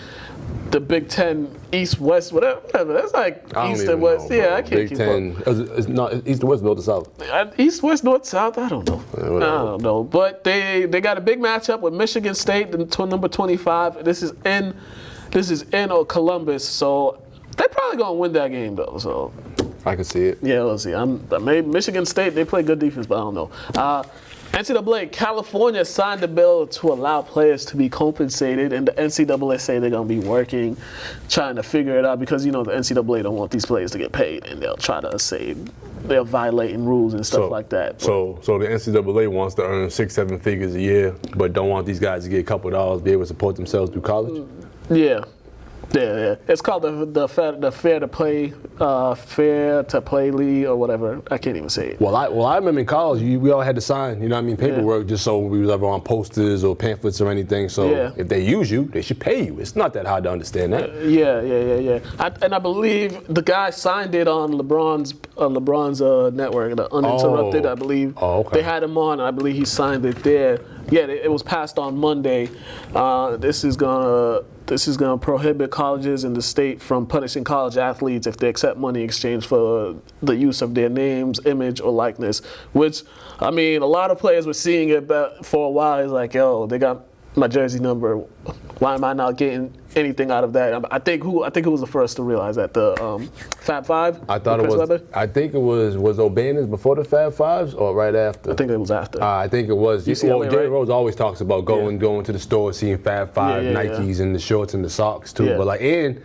S1: Ten, East, West, whatever. That's like East and West. Yeah, I can't
S2: keep up. It's not East and West, North to South.
S1: East, West, North, South. I don't know. I don't know. But they got a big matchup with Michigan State, number 25. This is in Columbus, so they're probably gonna win that game though. So.
S2: I can see it.
S1: Yeah, let's see. Maybe Michigan State, they play good defense, but I don't know. NCAA, California signed a bill to allow players to be compensated, and the NCAA say they're going to be working, trying to figure it out, because, the NCAA don't want these players to get paid, and they'll try to say they're violating rules and stuff like that.
S2: So the NCAA wants to earn 6-7 figures a year, but don't want these guys to get a couple of dollars, be able to support themselves through college?
S1: Yeah. Yeah. It's called the fair to play league or whatever. I can't even say it.
S2: Well, I remember in college, we all had to sign, paperwork just so we was ever on posters or pamphlets or anything. So if they use you, they should pay you. It's not that hard to understand that.
S1: Yeah. I believe the guy signed it on LeBron's network, the Uninterrupted. I believe.
S2: Oh, okay.
S1: They had him on. I believe he signed it there. Yeah, it was passed on Monday. This is gonna. this is going to prohibit colleges in the state from punishing college athletes if they accept money in exchange for the use of their names, image, or likeness. Which, I mean, a lot of players were seeing it for a while. It's like, yo, they got my jersey number. Why am I not getting anything out of that? I think who was the first to realize that? The Fab Five?
S2: I thought it was.
S1: Webber?
S2: I think it was O'Bannon's before the Fab Fives or right after?
S1: I think it was after.
S2: I think it was.
S1: UCLA,
S2: Jerry
S1: right?
S2: Rose always talks about going to the store, seeing Fab Five, Nikes, and the shorts and the socks too.
S1: Yeah.
S2: But and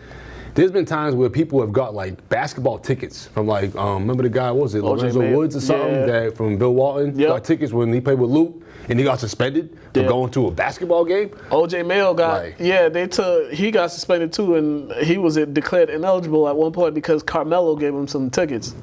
S2: there's been times where people have got like basketball tickets from like remember the guy, what was it, Lorenzo
S1: Mayo.
S2: Woods or something, that from Bill Walton got tickets when he played with Luke and he got suspended for going to a basketball game.
S1: OJ Mayo got he got suspended too, and he was declared ineligible at one point because Carmelo gave him some tickets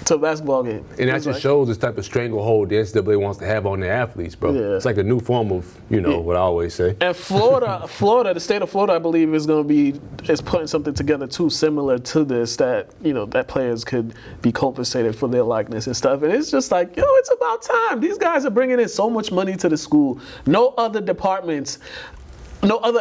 S1: to a basketball game.
S2: And that just shows this type of stranglehold the NCAA wants to have on their athletes, bro.
S1: Yeah.
S2: It's like a new form of, what I always say.
S1: And Florida, the state of Florida, I believe, is putting something together too similar to this, that that players could be compensated for their likeness and stuff. And it's just like, it's about time. These guys are bringing in so much money to the school. No other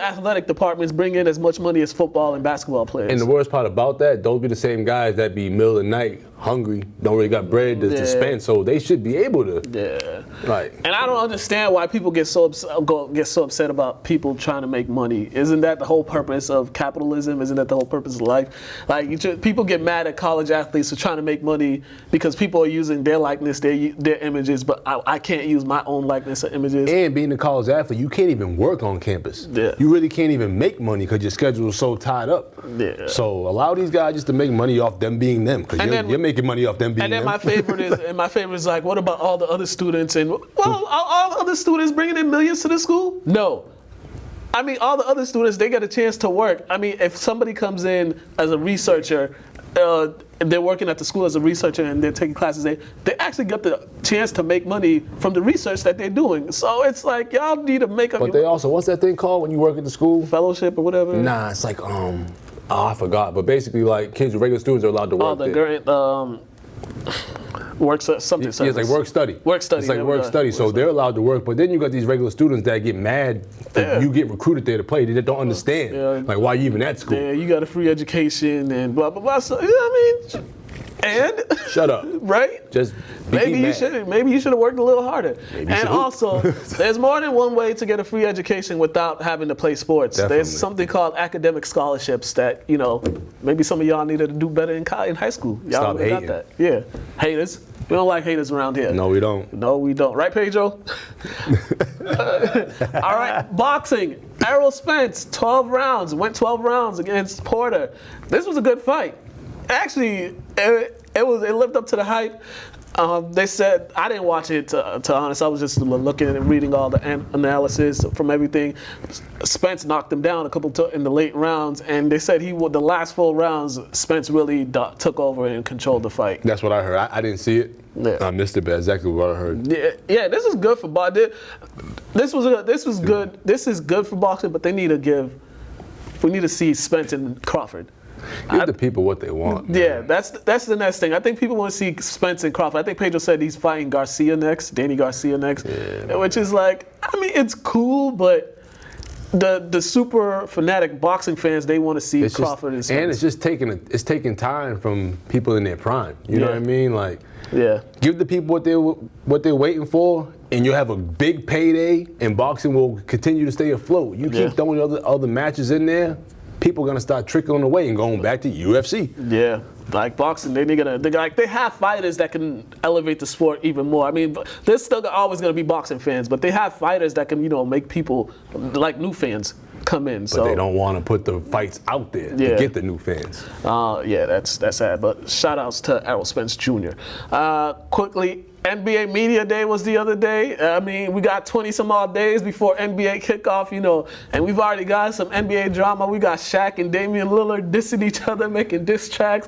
S1: athletic departments bring in as much money as football and basketball players.
S2: And the worst part about that, those be the same guys that be middle of the night, hungry, don't really got bread to spend, so they should be able to.
S1: Yeah.
S2: Like. And
S1: I don't understand why people get so upset about people trying to make money. Isn't that the whole purpose of capitalism? Isn't that the whole purpose of life? Like, people get mad at college athletes for trying to make money because people are using their likeness, their images, but I can't use my own likeness or images.
S2: And being a college athlete, you can't even work on campus.
S1: Yeah.
S2: You really can't even make money because your schedule is so tied up.
S1: Yeah.
S2: So allow these guys just to make money off them being them, because you're making money off them being them.
S1: And then my favorite is like, what about all the other students? And are all the other students bringing in millions to the school? No. I mean, all the other students, they get a chance to work. I mean, if somebody comes in as a researcher, they're working at the school as a researcher and they're taking classes, they actually get the chance to make money from the research that they're doing. So it's like, y'all need to make up.
S2: But they also, what's that thing called when you work at the school?
S1: Fellowship or whatever?
S2: Nah, it's like, I forgot. But basically, like, kids, regular students are allowed to work there.
S1: Work something.
S2: Yeah, it's like work study.
S1: Work study.
S2: It's like work study. So they're allowed to work, but then you got these regular students that get mad if you get recruited there to play. They don't understand like why you even at school.
S1: Yeah, you got a free education and blah blah blah. So and
S2: shut up.
S1: Right?
S2: Just
S1: maybe you should have worked a little harder. And also, there's more than one way to get a free education without having to play sports.
S2: Definitely.
S1: There's something called academic scholarships that maybe some of y'all needed to do better in high school. Y'all
S2: Stop hating.
S1: got that. Yeah, haters. We don't like haters around here.
S2: No, we don't.
S1: No, we don't. Right, Pedro? All right, boxing. Errol Spence, 12 rounds. Went 12 rounds against Porter. This was a good fight. Actually, it lived up to the hype. They said, I didn't watch it to honest. I was just looking and reading all the analysis from everything. Spence knocked him down a couple in the late rounds, and they said the last 4 rounds, Spence really took over and controlled the fight.
S2: That's what I heard. I didn't see it.
S1: Yeah.
S2: I missed it, but exactly what I heard.
S1: Yeah, this is good for boxing. This is good for boxing, but we need to see Spence and Crawford.
S2: Give the people what they want.
S1: Yeah, that's the next thing. I think people want to see Spence and Crawford. I think Pedro said he's fighting Danny Garcia next, which is like, I mean, it's cool, but the super fanatic boxing fans, they want to see Crawford and Spence.
S2: And it's just taking time from people in their prime. You know what I mean? Like, give the people what they're waiting for, and you'll have a big payday, and boxing will continue to stay afloat. You keep throwing other matches in there, people are gonna start trickling away and going back to UFC. Yeah, like boxing, they have fighters that can elevate the sport even more. I mean, there's still always gonna be boxing fans, but they have fighters that can make people like new fans come in. But they don't want to put the fights out there to get the new fans.
S1: That's sad. But shout outs to Errol Spence Jr. Quickly, NBA Media Day was the other day. I mean, we got 20 some odd days before NBA kickoff, and we've already got some NBA drama. We got Shaq and Damian Lillard dissing each other, making diss tracks.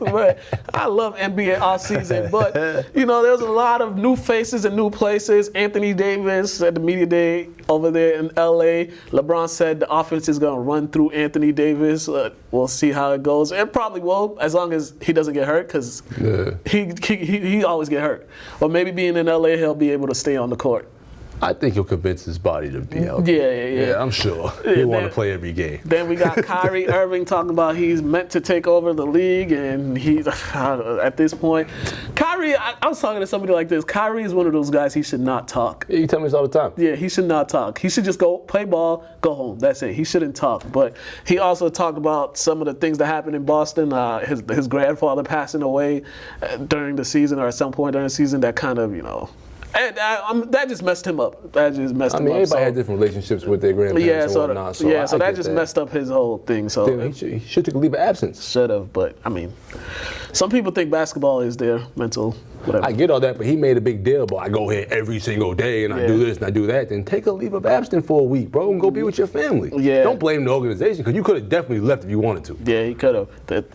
S1: I love NBA all season, but there's a lot of new faces and new places. Anthony Davis at the Media Day over there in LA. LeBron said the offense is going to run through Anthony Davis. We'll see how it goes. It probably will, as long as he doesn't get hurt, because he always get hurt. Or maybe being in LA, he'll be able to stay on the court.
S2: I think he'll convince his body to be out.
S1: Yeah.
S2: I'm sure. He'll want to play every game.
S1: Then we got Kyrie Irving talking about he's meant to take over the league, and he's at this point. Kyrie, I was talking to somebody like this. Kyrie is one of those guys, he should not talk.
S2: Yeah, you tell me this all the time.
S1: Yeah, he should not talk. He should just go play ball, go home. That's it. He shouldn't talk. But he also talked about some of the things that happened in Boston. His grandfather passing away during the season, or at some point during the season, that kind of, and that just messed him up. That just messed him up.
S2: Everybody had different relationships with their grandparents and whatnot.
S1: So that just messed up his whole thing. So
S2: he should take a leave of absence.
S1: Should have, but some people think basketball is their mental whatever.
S2: I get all that, but he made a big deal about I go here every single day and I do this and I do that. Then take a leave of absence for a week, bro, and go be with your family.
S1: Yeah.
S2: Don't blame the organization because you could have definitely left if you wanted to.
S1: Yeah, he could have.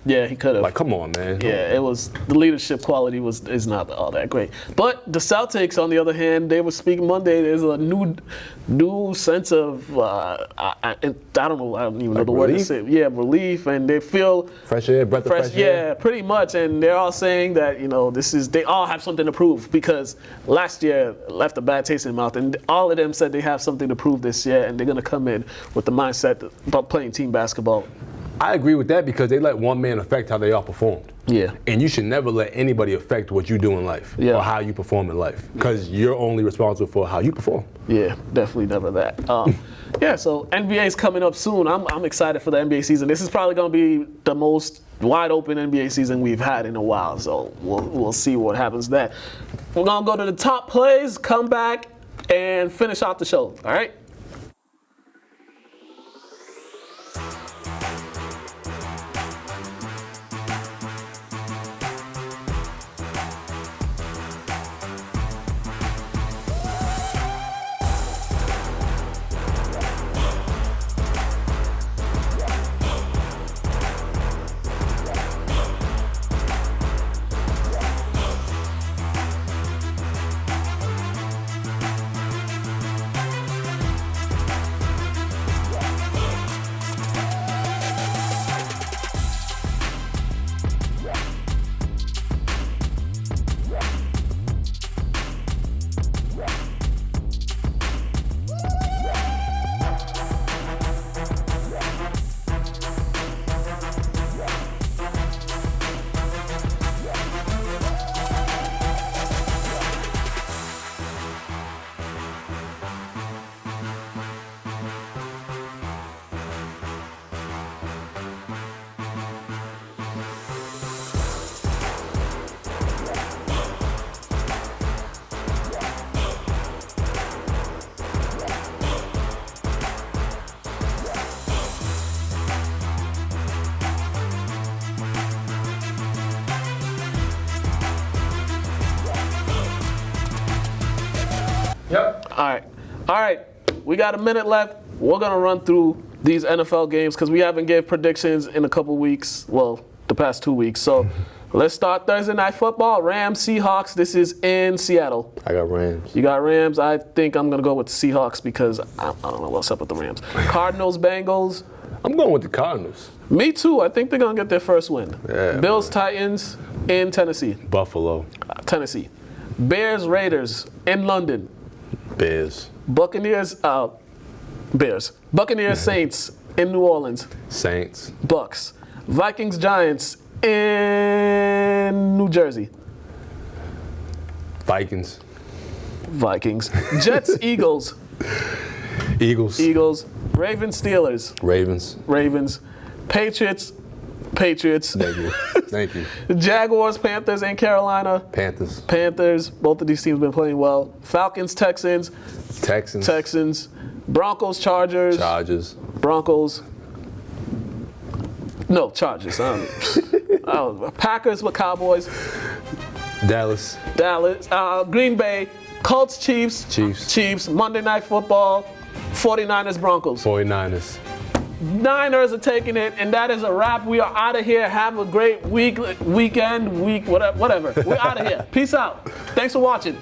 S1: He could have.
S2: Like, come on, man.
S1: Yeah, it was the leadership quality is not all that great. But the Celtics, on the other hand, they were speaking Monday. There's a new sense of I don't even know the word to say. Yeah, relief, and they feel
S2: fresh air, breath of fresh air.
S1: Yeah, pretty much. And they're all saying that they all have something to prove because last year left a bad taste in their mouth, and all of them said they have something to prove this year, and they're gonna come in with the mindset about playing team basketball.
S2: I agree with that because they let one man affect how they all performed.
S1: Yeah.
S2: And you should never let anybody affect what you do in life or how you perform in life because you're only responsible for how you perform.
S1: Yeah, definitely never that. So NBA is coming up soon. I'm excited for the NBA season. This is probably going to be the most wide open NBA season we've had in a while. So we'll see what happens there. We're going to go to the top plays, come back, and finish out the show. All right?
S3: Yep.
S1: All right. We got a minute left. We're going to run through these NFL games because we haven't gave predictions in a couple weeks. Well, the past 2 weeks. So let's start Thursday Night Football. Rams, Seahawks. This is in Seattle.
S2: I got Rams.
S1: You got Rams. I think I'm going to go with the Seahawks because I don't know what's up with the Rams. Cardinals, Bengals.
S2: I'm going with the Cardinals.
S1: Me too. I think they're going to get their first win.
S2: Yeah,
S1: Bills, Titans in Tennessee.
S2: Buffalo.
S1: Tennessee. Bears, Raiders in London.
S2: Bears.
S1: Buccaneers, Bears. Buccaneers, Saints in New Orleans.
S2: Saints.
S1: Bucks. Vikings, Giants in New Jersey.
S2: Vikings.
S1: Jets, Eagles.
S2: Eagles.
S1: Ravens, Steelers.
S2: Ravens.
S1: Patriots.
S2: Thank you.
S1: Jaguars, Panthers in Carolina.
S2: Panthers.
S1: Both of these teams have been playing well. Falcons, Texans. Broncos, Chargers. Broncos. No, Chargers. Packers with Cowboys.
S2: Dallas.
S1: Green Bay. Colts, Chiefs. Monday Night Football. 49ers, Broncos. Niners are taking it, and that is a wrap. We are out of here. Have a great weekend, whatever. We're out of here. Peace out. Thanks for watching.